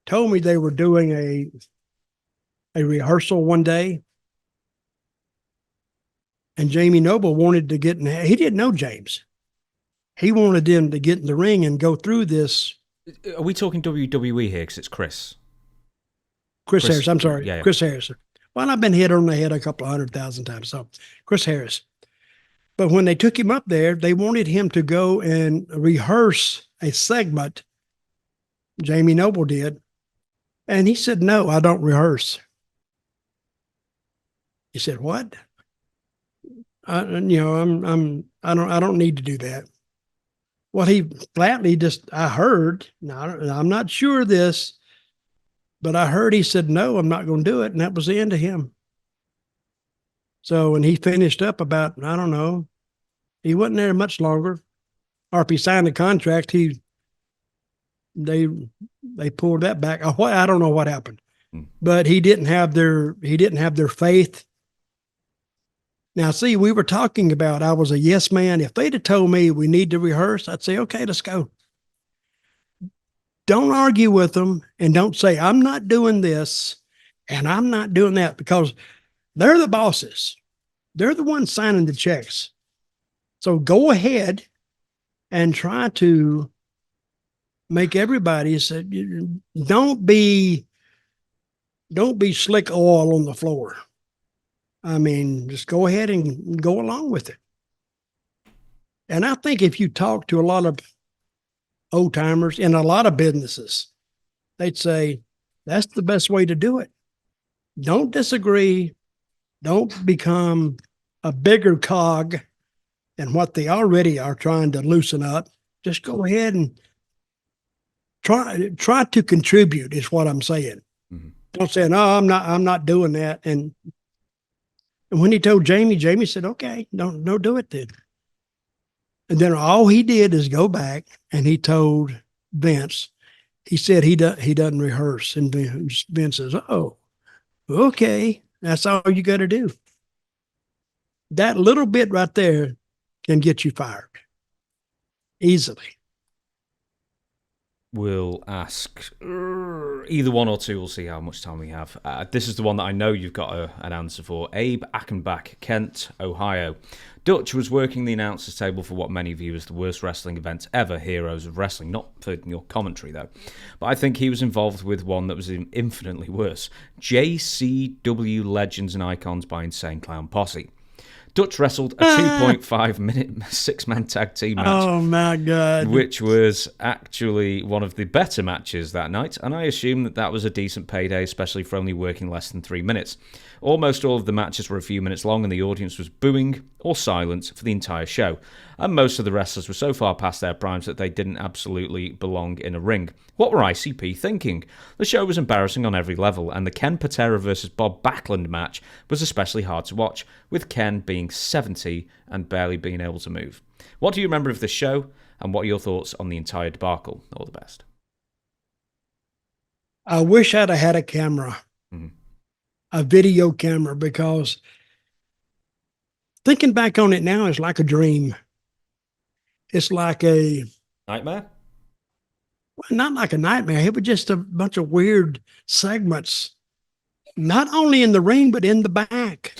[SPEAKER 2] told me they were doing a rehearsal one day, and Jamie Noble wanted to get in. He didn't know James. He wanted them to get in the ring and go through this.
[SPEAKER 1] Are we talking WWE here? Because it's Chris
[SPEAKER 2] Harris. I'm sorry. Yeah. Chris Harris. Well, I've been hit on the head a couple of 100,000 times. So Chris Harris. But when they took him up there, they wanted him to go and rehearse a segment. Jamie Noble did. And he said, no, I don't rehearse. He said, what? I don't need to do that. Well, he flatly I heard, now I'm not sure of this, but I heard he said, no, I'm not going to do it. And that was the end of him. So when he finished up about, I don't know, he wasn't there much longer. Or if he signed the contract, they pulled that back. I don't know what happened. But he didn't have their faith. Now, see, we were talking about I was a yes man. If they'd have told me we need to rehearse, I'd say, okay, let's go. Don't argue with them and don't say, I'm not doing this and I'm not doing that, because they're the bosses. They're the ones signing the checks. So go ahead and try to make everybody say, don't be slick oil on the floor. I mean, just go ahead and go along with it. And I think if you talk to a lot of old timers in a lot of businesses, they'd say that's the best way to do it. Don't disagree. Don't become a bigger cog in what they already are trying to loosen up. Just go ahead and try to contribute is what I'm saying. Mm-hmm. Don't say, no, I'm not doing that. And when he told Jamie said, okay, don't do it then. And then all he did is go back and he told Vince, he said he doesn't rehearse. And Vince says, oh, okay, that's all you got to do. That little bit right there can get you fired easily.
[SPEAKER 1] We'll ask either one or two. We'll see how much time we have. This is the one that I know you've got an answer for. Abe Achenbach, Kent, Ohio. Dutch was working the announcers table for what many view as the worst wrestling event ever, Heroes of Wrestling. Not for your commentary, though. But I think he was involved with one that was infinitely worse. JCW Legends and Icons by Insane Clown Posse. Dutch wrestled a 2.5-minute six-man tag team match.
[SPEAKER 2] Oh, my God.
[SPEAKER 1] Which was actually one of the better matches that night, and I assume that was a decent payday, especially for only working less than 3 minutes. Almost all of the matches were a few minutes long, and the audience was booing or silent for the entire show. And most of the wrestlers were so far past their primes that they didn't absolutely belong in a ring. What were ICP thinking? The show was embarrassing on every level, and the Ken Patera versus Bob Backlund match was especially hard to watch, with Ken being 70 and barely being able to move. What do you remember of this show, and what are your thoughts on the entire debacle? All the best.
[SPEAKER 2] I wish I'd have had a camera, a video camera, because thinking back on it now is like a dream. It's like a
[SPEAKER 1] nightmare.
[SPEAKER 2] Well, not like a nightmare. It was just a bunch of weird segments, not only in the ring, but in the back.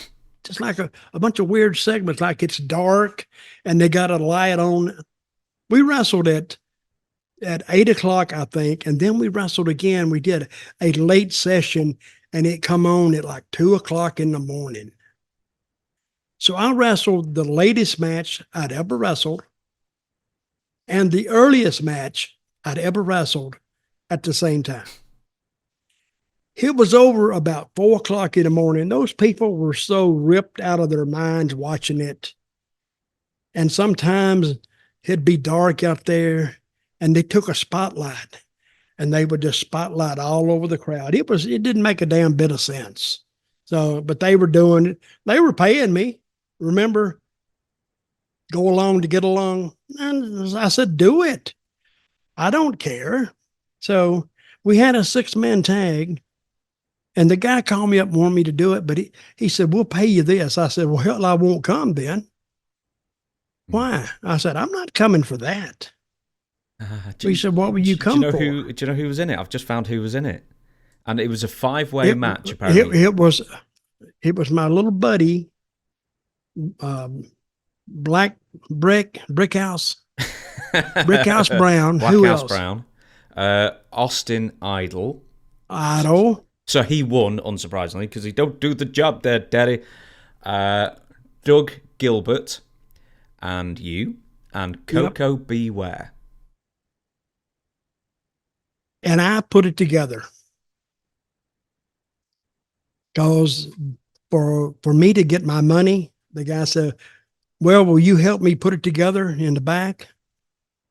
[SPEAKER 2] Just like a bunch of weird segments, like it's dark and they got a light on. We wrestled at 8 o'clock, I think, and then we wrestled again. We did a late session and it come on at like 2 o'clock in the morning. So I wrestled the latest match I'd ever wrestled and the earliest match I'd ever wrestled at the same time. It was over about 4 o'clock in the morning. Those people were so ripped out of their minds watching it. And sometimes it'd be dark out there and they took a spotlight and they would just spotlight all over the crowd. It didn't make a damn bit of sense. So, but they were doing it. They were paying me. Remember, go along to get along. And I said, do it. I don't care. So we had a 6-man tag and the guy called me up and wanted me to do it, but he said, we'll pay you this. I said, well, hell, I won't come then. Why? I said, I'm not coming for that. He said, what would you come for?
[SPEAKER 1] Do you know who was in it? I've just found who was in it. And it was a 5-way match, apparently.
[SPEAKER 2] It was my little buddy, Black Brickhouse Brown.
[SPEAKER 1] Black
[SPEAKER 2] Who
[SPEAKER 1] House
[SPEAKER 2] else?
[SPEAKER 1] Brown. Austin Idol. So he won, unsurprisingly, because he don't do the job there, Daddy. Doug Gilbert and you and Coco Beware.
[SPEAKER 2] And I put it together. Because for me to get my money, the guy said, well, will you help me put it together in the back?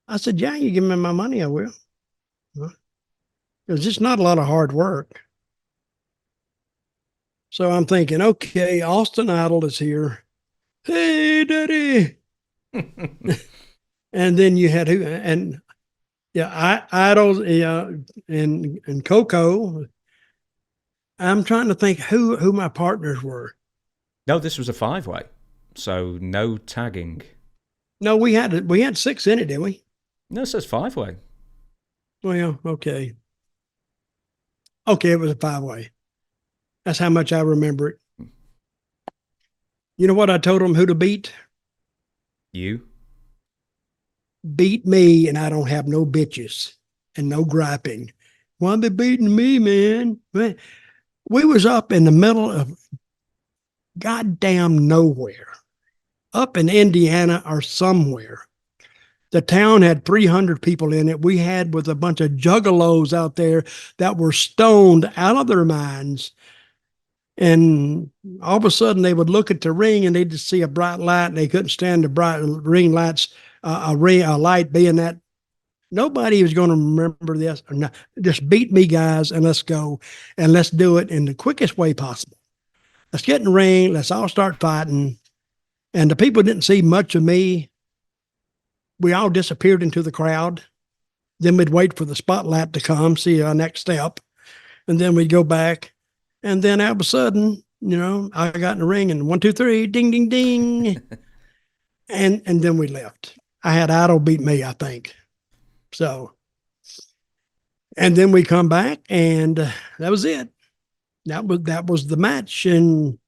[SPEAKER 2] I said, yeah, you give me my money, I will. Because it's not a lot of hard work. So I'm thinking, okay, Austin Idol is here. Hey, Daddy. And then you had who? And yeah, Idols, and Coco. I'm trying to think who my partners were.
[SPEAKER 1] No, this was a 5-way, so no tagging.
[SPEAKER 2] No, we had 6 in it, didn't we?
[SPEAKER 1] No, it says 5-way.
[SPEAKER 2] Well, okay. Okay, it was a 5-way. That's how much I remember it. You know what I told them who to beat?
[SPEAKER 1] You?
[SPEAKER 2] Beat me, and I don't have no bitches and no griping. Why they beating me, man? We was up in the middle of goddamn nowhere, up in Indiana or somewhere. The town had 300 people in it. We had with a bunch of juggalos out there that were stoned out of their minds. And all of a sudden they would look at the ring and they'd just see a bright light, and they couldn't stand the bright ring lights, a light being that. Nobody was going to remember this. Or not. Just beat me, guys, and let's go. And let's do it in the quickest way possible. Let's get in the ring. Let's all start fighting. And the people didn't see much of me. We all disappeared into the crowd. Then we'd wait for the spotlight to come, see our next step. And then we'd go back. And then all of a sudden, I got in the ring and 1, 2, 3, ding, ding, ding. and then we left. I had Idol beat me, I think. So, and then we come back and that was it. That was the match. And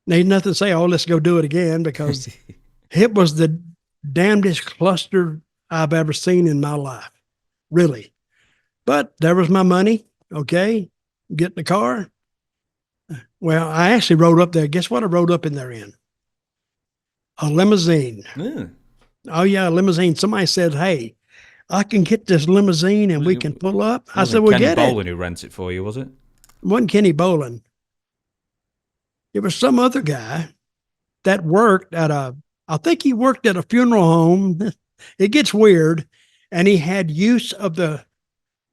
[SPEAKER 2] there's nothing to say, oh, let's go do it again, because it was the damnedest cluster I've ever seen in my life. Really. But there was my money. Okay. Get in the car. Well, I actually rode up there. Guess what I rode up in there in? A limousine.
[SPEAKER 1] Mm.
[SPEAKER 2] Oh, yeah, a limousine. Somebody said, hey, I can get this limousine and we can pull up. I said, well,
[SPEAKER 1] Kenny
[SPEAKER 2] get
[SPEAKER 1] Bolin
[SPEAKER 2] it.
[SPEAKER 1] who rents it for you, was it?
[SPEAKER 2] It wasn't Kenny Bolin. It was some other guy that worked I think he worked at a funeral home. It gets weird. And he had use of the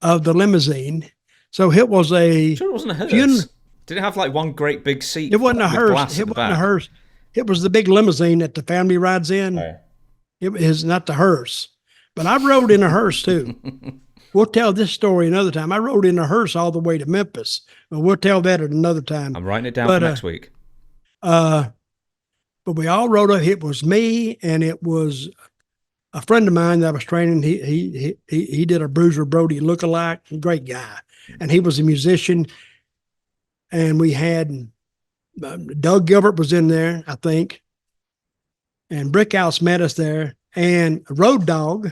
[SPEAKER 2] limousine. So it was a...
[SPEAKER 1] Sure it wasn't a hearse. Did it have like one great big seat?
[SPEAKER 2] It wasn't a hearse. It wasn't a hearse. It was the big limousine that the family rides in. Oh. It is not the hearse. But I rode in a hearse too. We'll tell this story another time. I rode in a hearse all the way to Memphis. But we'll tell that at another time.
[SPEAKER 1] I'm writing it down for next week.
[SPEAKER 2] But we all rode up. It was me, and it was a friend of mine that I was training. He did a Bruiser Brody lookalike. Great guy. And he was a musician. And we had Doug Gilbert was in there, I think. And Brickhouse met us there. And Road Dogg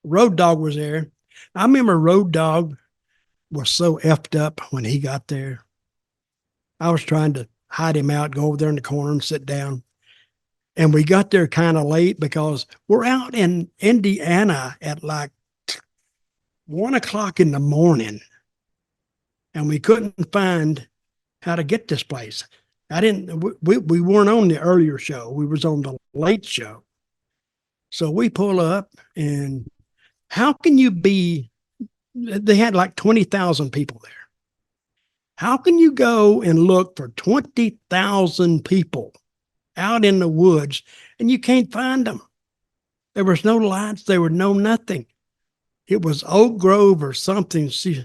[SPEAKER 2] was there. I remember Road Dogg was so effed up when he got there. I was trying to hide him out, go over there in the corner and sit down. And we got there kind of late because we're out in Indiana at like 1 o'clock in the morning. And we couldn't find how to get this place. We weren't on the earlier show. We was on the late show. So we pull up, and how can you they had like 20,000 people there. How can you go and look for 20,000 people out in the woods and you can't find them? There was no lights. There were no nothing. It was Oak Grove or something. See,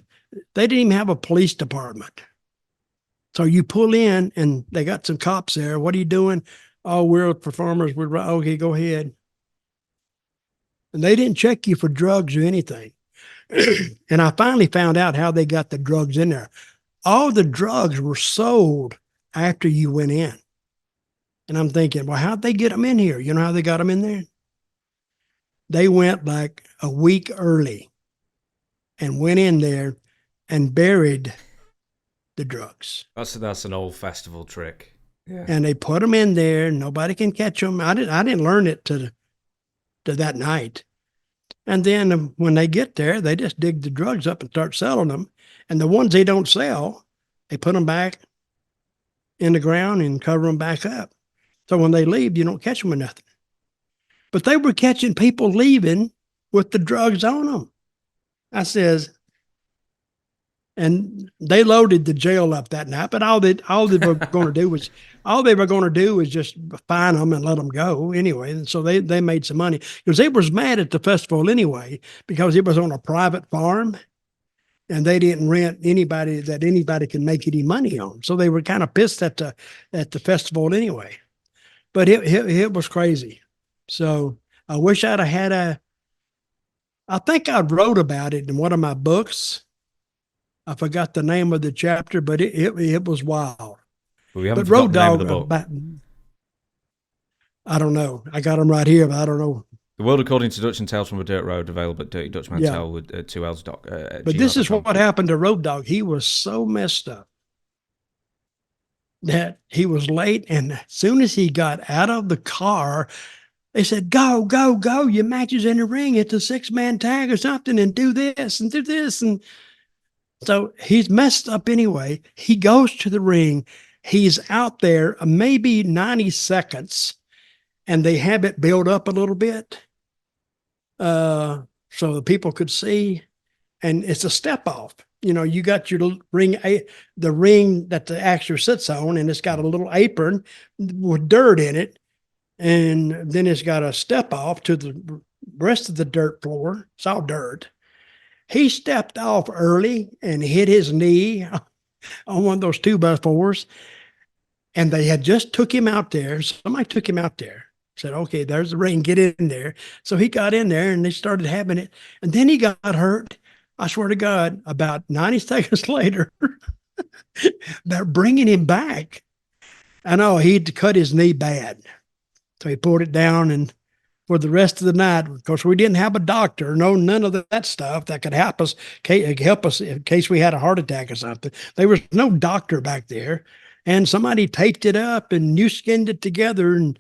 [SPEAKER 2] they didn't even have a police department. So you pull in and they got some cops there. What are you doing? Oh, we're performers. We're okay, go ahead. And they didn't check you for drugs or anything. And I finally found out how they got the drugs in there. All the drugs were sold after you went in. And I'm thinking, well, how'd they get them in here? You know how they got them in there? They went like a week early. and went in there and buried the drugs.
[SPEAKER 1] That's an old festival trick. Yeah.
[SPEAKER 2] And they put them in there. Nobody can catch them. I didn't learn it to that night. And then when they get there, they just dig the drugs up and start selling them. And the ones they don't sell, they put them back in the ground and cover them back up. So when they leave, you don't catch them with nothing. But they were catching people leaving with the drugs on them. I says, and they loaded the jail up that night. But all they were going to do was just fine them and let them go anyway. And so they made some money because they was mad at the festival anyway because it was on a private farm, and they didn't rent anybody that anybody could make any money on. So they were kind of pissed at the festival anyway. But it was crazy. So I wish I'd have had I think I wrote about it in one of my books. I forgot the name of the chapter, but it was wild.
[SPEAKER 1] We haven't
[SPEAKER 2] But
[SPEAKER 1] forgotten
[SPEAKER 2] Road
[SPEAKER 1] the name of
[SPEAKER 2] Dog,
[SPEAKER 1] the book.
[SPEAKER 2] I don't know. I got them right here, but I don't know.
[SPEAKER 1] The World According to Dutch and Tales from a Dirt Road, available at Dirty Dutch Mantell with 2 L's.
[SPEAKER 2] But this is what happened to Road Dog. He was so messed up that he was late, and as soon as he got out of the car, they said, "Go, go, go! Your match is in the ring. It's a 6-man tag or something, and do this and do this." And so he's messed up anyway. He goes to the ring. He's out there maybe 90 seconds, and they have it build up a little bit so the people could see. And it's a step off. You got your ring, the ring that the actor sits on, and it's got a little apron with dirt in it. And then it's got a step off to the rest of the dirt floor. It's all dirt. He stepped off early and hit his knee on one of those 2x4s. And they had just took him out there. Somebody took him out there. Said, "Okay, there's the ring. Get in there." So he got in there and they started having it. And then he got hurt. I swear to God, about 90 seconds later, they're bringing him back. I know he'd cut his knee bad. So he pulled it down, and for the rest of the night, of course, we didn't have a doctor, none of that stuff that could help us in case we had a heart attack or something. There was no doctor back there, and somebody taped it up and new skinned it together.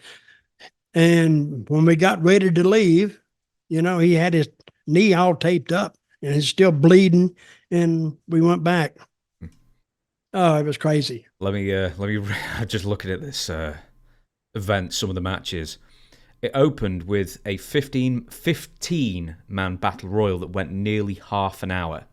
[SPEAKER 2] And when we got ready to leave, he had his knee all taped up and it's still bleeding, and we went back. Oh, it was crazy.
[SPEAKER 1] Let me just looking at this event, some of the matches. It opened with a 15-man battle royal that went nearly half an hour.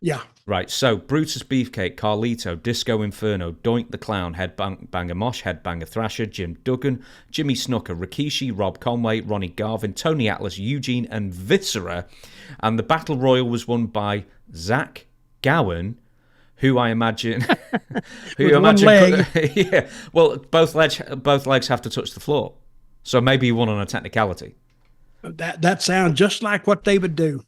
[SPEAKER 2] Yeah.
[SPEAKER 1] Right, so Brutus Beefcake, Carlito, Disco Inferno, Doink the Clown, Headbanger Mosh, Headbanger Thrasher, Jim Duggan, Jimmy Snooker, Rikishi, Rob Conway, Ronnie Garvin, Tony Atlas, Eugene, and Viscera. And the Battle Royal was won by Zach Gowen, who I imagine...
[SPEAKER 2] one leg.
[SPEAKER 1] Yeah, well, both legs have to touch the floor. So maybe he won on a technicality.
[SPEAKER 2] That sounds just like what they would do.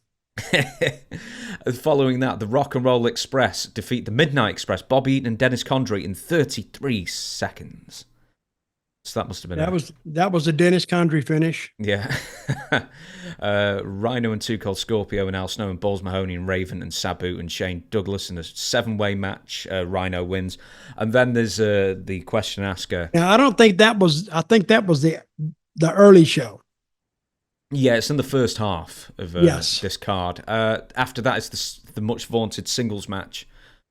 [SPEAKER 1] Following that, the Rock and Roll Express defeat the Midnight Express, Bobby Eaton and Dennis Condrey in 33 seconds. So that must have been
[SPEAKER 2] that was a Dennis Condrey finish.
[SPEAKER 1] Yeah. Rhino and Too Cold Scorpio and Al Snow and Balls Mahoney and Raven and Sabu and Shane Douglas in a 7-way match. Rhino wins, and then there's the question asker.
[SPEAKER 2] Now I think that was the early show.
[SPEAKER 1] Yeah, it's in the first half of this card. After that is the much vaunted singles match.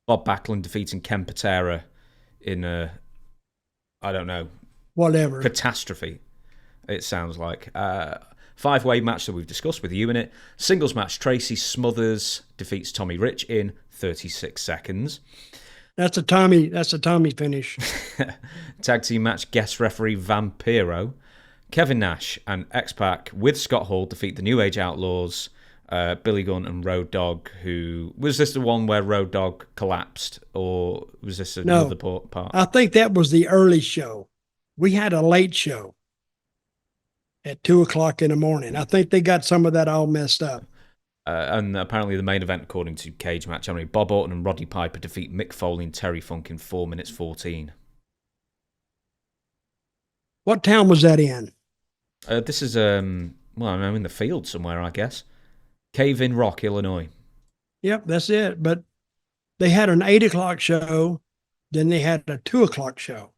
[SPEAKER 1] Bob Backlund defeating Ken Patera in I don't know,
[SPEAKER 2] whatever
[SPEAKER 1] catastrophe. It sounds like 5-way match that we've discussed with you in it. Singles match: Tracy Smothers defeats Tommy Rich in 36 seconds.
[SPEAKER 2] That's a Tommy finish.
[SPEAKER 1] Tag team match: guest referee Vampiro. Kevin Nash and X-Pac with Scott Hall defeat the New Age Outlaws, Billy Gunn and Road Dogg. Who was this the one where Road Dogg collapsed, or was this another part?
[SPEAKER 2] I think that was the early show. We had a late show at 2:00 in the morning. I think they got some of that all messed up.
[SPEAKER 1] And apparently the main event, according to Cage Match, Bob Orton and Roddy Piper defeat Mick Foley and Terry Funk in 4 minutes 14.
[SPEAKER 2] What town was that in?
[SPEAKER 1] This is I'm in the field somewhere, I guess. Cave in Rock, Illinois.
[SPEAKER 2] Yep, that's it. But they had an 8 o'clock show, then they had a 2 o'clock show.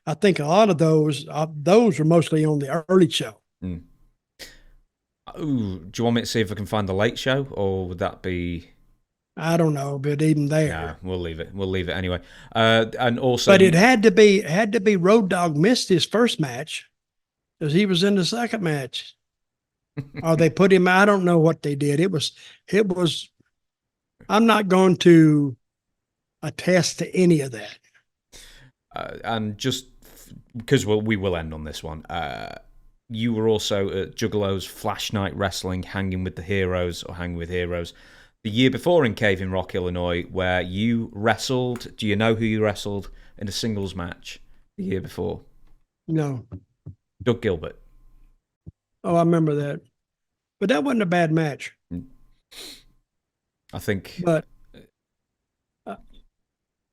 [SPEAKER 2] I think a lot of those were mostly on the early show.
[SPEAKER 1] Mm. Ooh, do you want me to see if I can find the late show, or would that be?
[SPEAKER 2] I don't know, but even there.
[SPEAKER 1] Nah, we'll leave it. We'll leave it anyway. And also,
[SPEAKER 2] But it had to be Road Dogg missed his first match because he was in the second match. Or they put him. I don't know what they did. It was. I'm not going to attest to any of that.
[SPEAKER 1] And just because we will end on this one. You were also at Juggalo's Flash Night Wrestling, Hanging with Heroes, the year before in Cave in Rock, Illinois, where you wrestled. Do you know who you wrestled in a singles match the year before?
[SPEAKER 2] No.
[SPEAKER 1] Doug Gilbert.
[SPEAKER 2] Oh, I remember that. But that wasn't a bad match.
[SPEAKER 1] I think.
[SPEAKER 2] But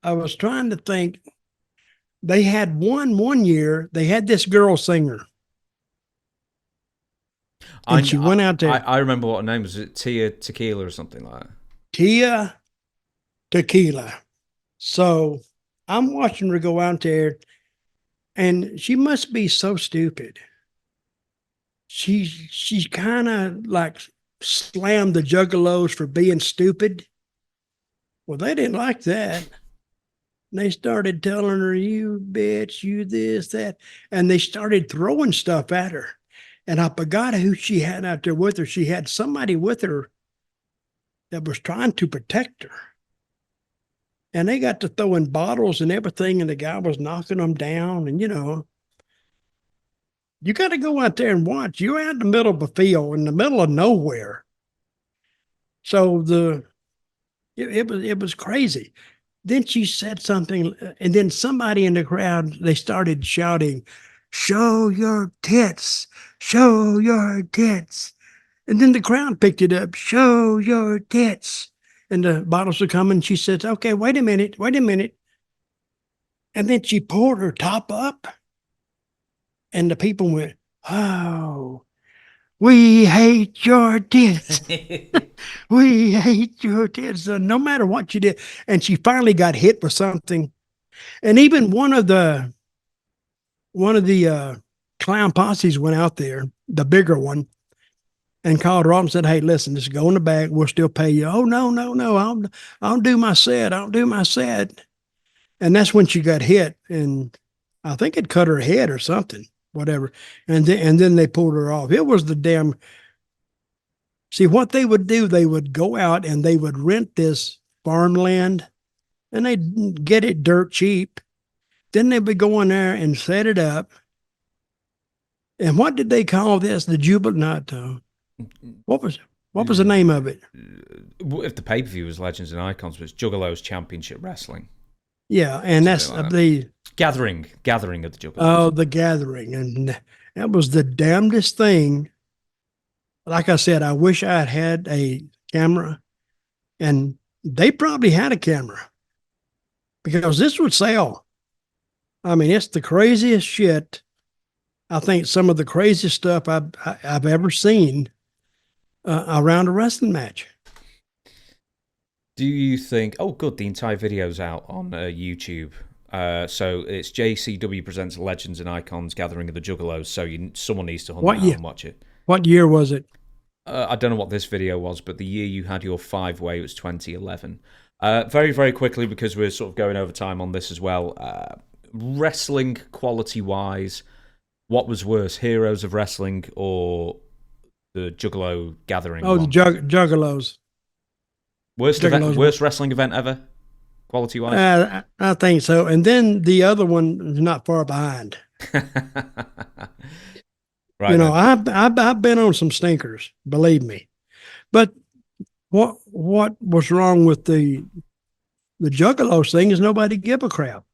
[SPEAKER 2] I was trying to think. They had one year. They had this girl singer. And she went out there.
[SPEAKER 1] I remember what her name was. It Tia Tequila or something like that?
[SPEAKER 2] Tia Tequila. So I'm watching her go out there, and she must be so stupid. She's kind of like slammed the Juggalos for being stupid. Well, they didn't like that. And they started telling her, "You bitch, you this, that," and they started throwing stuff at her. And I forgot who she had out there with her. She had somebody with her that was trying to protect her. And they got to throwing bottles and everything, and the guy was knocking them down. And, you got to go out there and watch. You're out in the middle of a field, in the middle of nowhere. So it was crazy. Then she said something, and then somebody in the crowd, they started shouting, "Show your tits, show your tits." And then the crowd picked it up, "Show your tits." And the bottles were coming. She says, "Okay, wait a minute. And then she pulled her top up. And the people went, "Oh, we hate your tits. We hate your tits." So no matter what she did. And she finally got hit with something. And even one of the clown posses went out there, the bigger one, and called her up and said, "Hey, listen, just go in the back. We'll still pay you." "Oh, no. I'll do my set. And that's when she got hit. And I think it cut her head or something, whatever. And then they pulled her off. It was the damn. See, what they would do, they would go out and they would rent this farmland and they'd get it dirt cheap. Then they would go in there and set it up. And what did they call this? The Jubilant. What was the name of it?
[SPEAKER 1] If the pay-per-view was Legends and Icons, was Juggalo's Championship Wrestling.
[SPEAKER 2] Yeah, and that's like the
[SPEAKER 1] gathering of the Juggalos.
[SPEAKER 2] Oh, the gathering, and that was the damnedest thing. Like I said, I wish I had a camera, and they probably had a camera because this would sell. I mean, it's the craziest shit. I think some of the craziest stuff I've ever seen around a wrestling match.
[SPEAKER 1] Do you think? Oh, good. The entire video's out on YouTube. So it's JCW presents Legends and Icons Gathering of the Juggalos. So someone needs to hunt that out and watch it.
[SPEAKER 2] What year was it?
[SPEAKER 1] I don't know what this video was, but the year you had your 5-way was 2011. Very, very quickly, because we're sort of going over time on this as well. Wrestling quality-wise, what was worse, Heroes of Wrestling or the Juggalo Gathering?
[SPEAKER 2] Oh, the Juggalos.
[SPEAKER 1] Worst wrestling event ever, quality-wise?
[SPEAKER 2] I think so. And then the other one is not far behind.
[SPEAKER 1] Right.
[SPEAKER 2] I've been on some stinkers, believe me. But what was wrong with the Juggalos thing is nobody give a crap.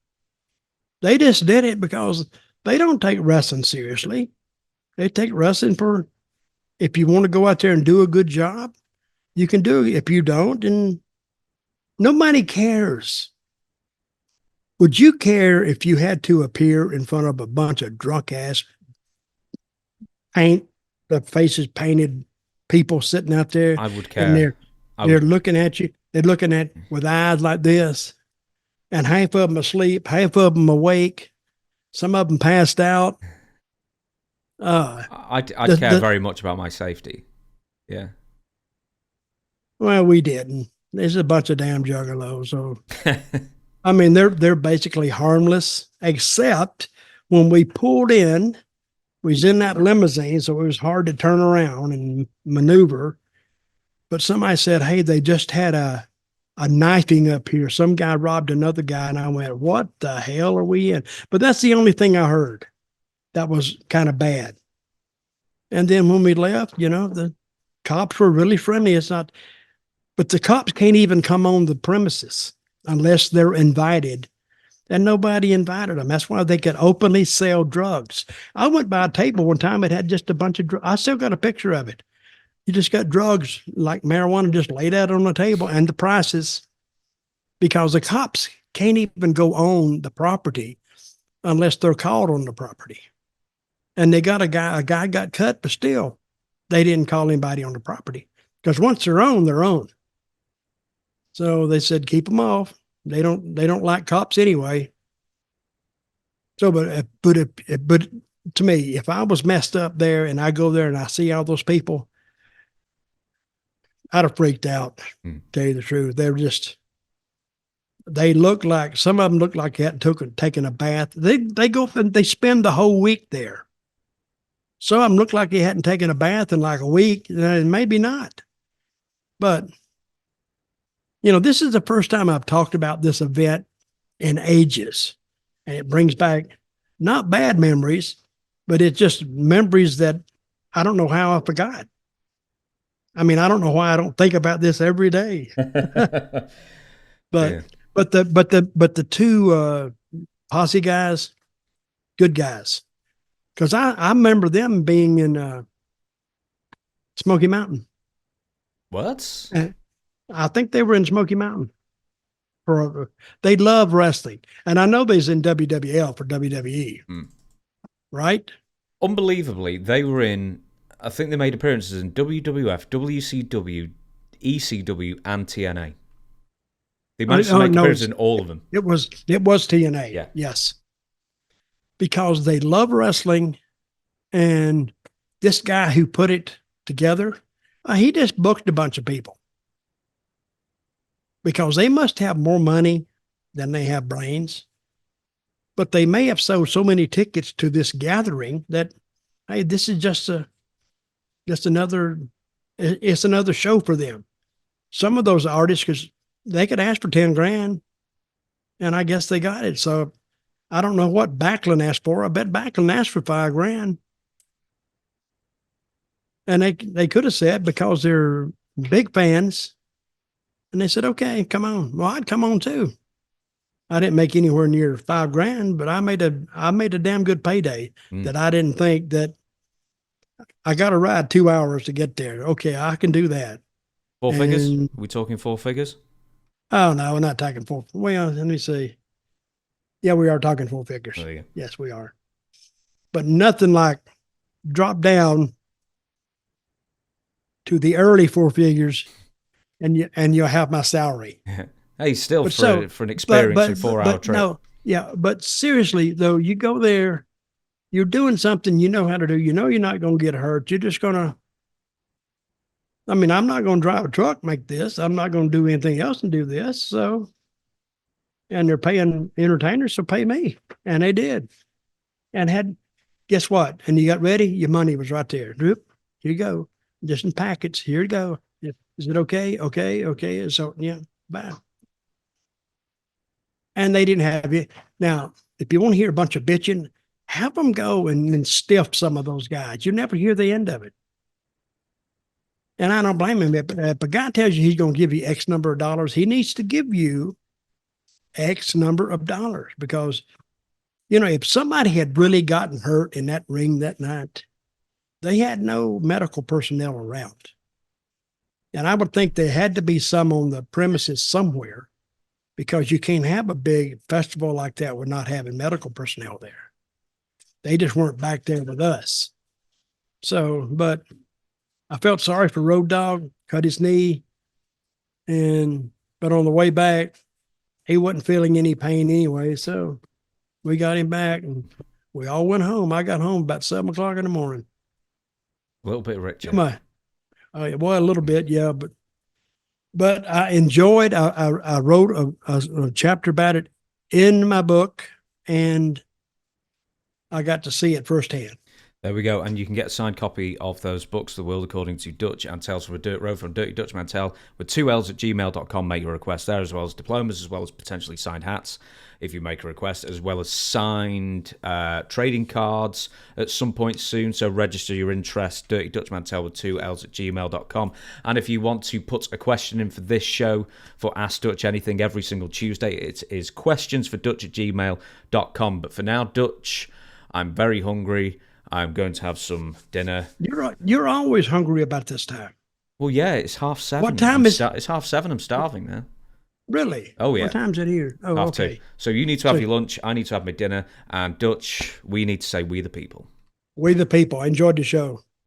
[SPEAKER 2] They just did it because they don't take wrestling seriously. They take wrestling for, if you want to go out there and do a good job, you can do it. If you don't, and nobody cares. Would you care if you had to appear in front of a bunch of drunk ass the faces painted people sitting out there?
[SPEAKER 1] I would care.
[SPEAKER 2] And they're looking at you. They're looking at with eyes like this, and half of them asleep, half of them awake, some of them passed out.
[SPEAKER 1] I'd
[SPEAKER 2] The
[SPEAKER 1] care
[SPEAKER 2] the
[SPEAKER 1] very much about my safety. Yeah.
[SPEAKER 2] Well, we didn't. There's a bunch of damn juggalos. So I mean, they're basically harmless, except when we pulled in, we was in that limousine, so it was hard to turn around and maneuver. But somebody said, "Hey, they just had a knifing up here. Some guy robbed another guy," and I went, "What the hell are we in?" But that's the only thing I heard that was kind of bad. And then when we left, the cops were really friendly. It's not, but the cops can't even come on the premises unless they're invited. And nobody invited them. That's why they could openly sell drugs. I went by a table one time. It had just a bunch of drugs. I still got a picture of it. You just got drugs like marijuana just laid out on the table and the prices, because the cops can't even go on the property unless they're called on the property. And they got a guy got cut, but still they didn't call anybody on the property, because once they're on, they're on. So they said, keep them off. They don't like cops anyway. So, but to me, if I was messed up there and I go there and I see all those people, I'd have freaked out. Tell you the truth, they look like, some of them look like they hadn't taken a bath. They go and they spend the whole week there. Some of them look like they hadn't taken a bath in like a week, and maybe not. But this is the first time I've talked about this event in ages. And it brings back not bad memories, but it's just memories that I don't know how I forgot. I mean, I don't know why I don't think about this every day. But
[SPEAKER 1] Yeah.
[SPEAKER 2] but the two Posse guys, good guys. Because I remember them being in Smoky Mountain.
[SPEAKER 1] What?
[SPEAKER 2] I think they were in Smoky Mountain. They love wrestling. And I know they's in WWL for WWE. Right?
[SPEAKER 1] Unbelievably, they were in, I think they made appearances in WWF, WCW, ECW, and TNA. They managed to make appearances in all of them.
[SPEAKER 2] It was TNA.
[SPEAKER 1] Yeah.
[SPEAKER 2] Yes. Because they love wrestling. And this guy who put it together, he just booked a bunch of people. Because they must have more money than they have brains. But they may have sold so many tickets to this gathering that, hey, this is just another show for them. Some of those artists, because they could ask for 10 grand, and I guess they got it. So I don't know what Backlund asked for. I bet Backlund asked for 5 grand. And they could have said, because they're big fans, and they said, okay, come on. Well, I'd come on too. I didn't make anywhere near 5 grand, but I made a damn good payday that I didn't think that I got to ride 2 hours to get there. Okay, I can do that.
[SPEAKER 1] 4 figures? Are we talking 4 figures?
[SPEAKER 2] Oh, no, we're not talking 4. Well, let me see. Yeah, we are talking 4 figures.
[SPEAKER 1] Oh, yeah.
[SPEAKER 2] Yes, we are. But nothing like drop down to the early 4 figures and you'll have my salary.
[SPEAKER 1] Hey, still for an experience in 4-hour trip.
[SPEAKER 2] No, yeah, but seriously though, you go there, you're doing something you know how to do. You know you're not going to get hurt. You're just going to. I mean, I'm not going to drive a truck, make this. I'm not going to do anything else and do this. So, and they're paying entertainers, so pay me, and they did, and guess what? And you got ready. Your money was right there. Here you go, just in packets. Here you go. Is it okay? Okay. So yeah, bye. And they didn't have it. Now, if you want to hear a bunch of bitching, have them go and stiff some of those guys. You never hear the end of it. And I don't blame him. If a guy tells you he's going to give you X number of dollars, he needs to give you X number of dollars, because, if somebody had really gotten hurt in that ring that night, they had no medical personnel around. And I would think there had to be some on the premises somewhere, because you can't have a big festival like that with not having medical personnel there. They just weren't back there with us. So, but I felt sorry for Road Dogg, cut his knee, and But on the way back, he wasn't feeling any pain anyway. So we got him back and we all went home. I got home about 7 o'clock in the morning.
[SPEAKER 1] A little bit richer.
[SPEAKER 2] Well, a little bit, yeah. But I enjoyed, I wrote a chapter about it in my book, and I got to see it firsthand.
[SPEAKER 1] There we go. And you can get a signed copy of those books, The World According to Dutch and Tales from a Dirt Road from Dirty Dutch Mantell with 2Ls at gmail.com. Make your request there, as well as diplomas, as well as potentially signed hats if you make a request, as well as signed trading cards at some point soon. So register your interest, Dirty Dutch Mantell with 2Ls at gmail.com. And if you want to put a question in for this show for Ask Dutch Anything every single Tuesday, it is questionsfordutch at gmail.com. But for now, Dutch, I'm very hungry. I'm going to have some dinner.
[SPEAKER 2] You're always hungry about this time.
[SPEAKER 1] Well, yeah, it's 7:30.
[SPEAKER 2] What time is
[SPEAKER 1] it? It's 7:30. I'm starving now.
[SPEAKER 2] Really?
[SPEAKER 1] Oh, yeah.
[SPEAKER 2] What time's it here? Oh,
[SPEAKER 1] 2:30.
[SPEAKER 2] okay.
[SPEAKER 1] So you need to have your lunch. I need to have my dinner. And Dutch, we need to say we the people.
[SPEAKER 2] We the people. I enjoyed the show.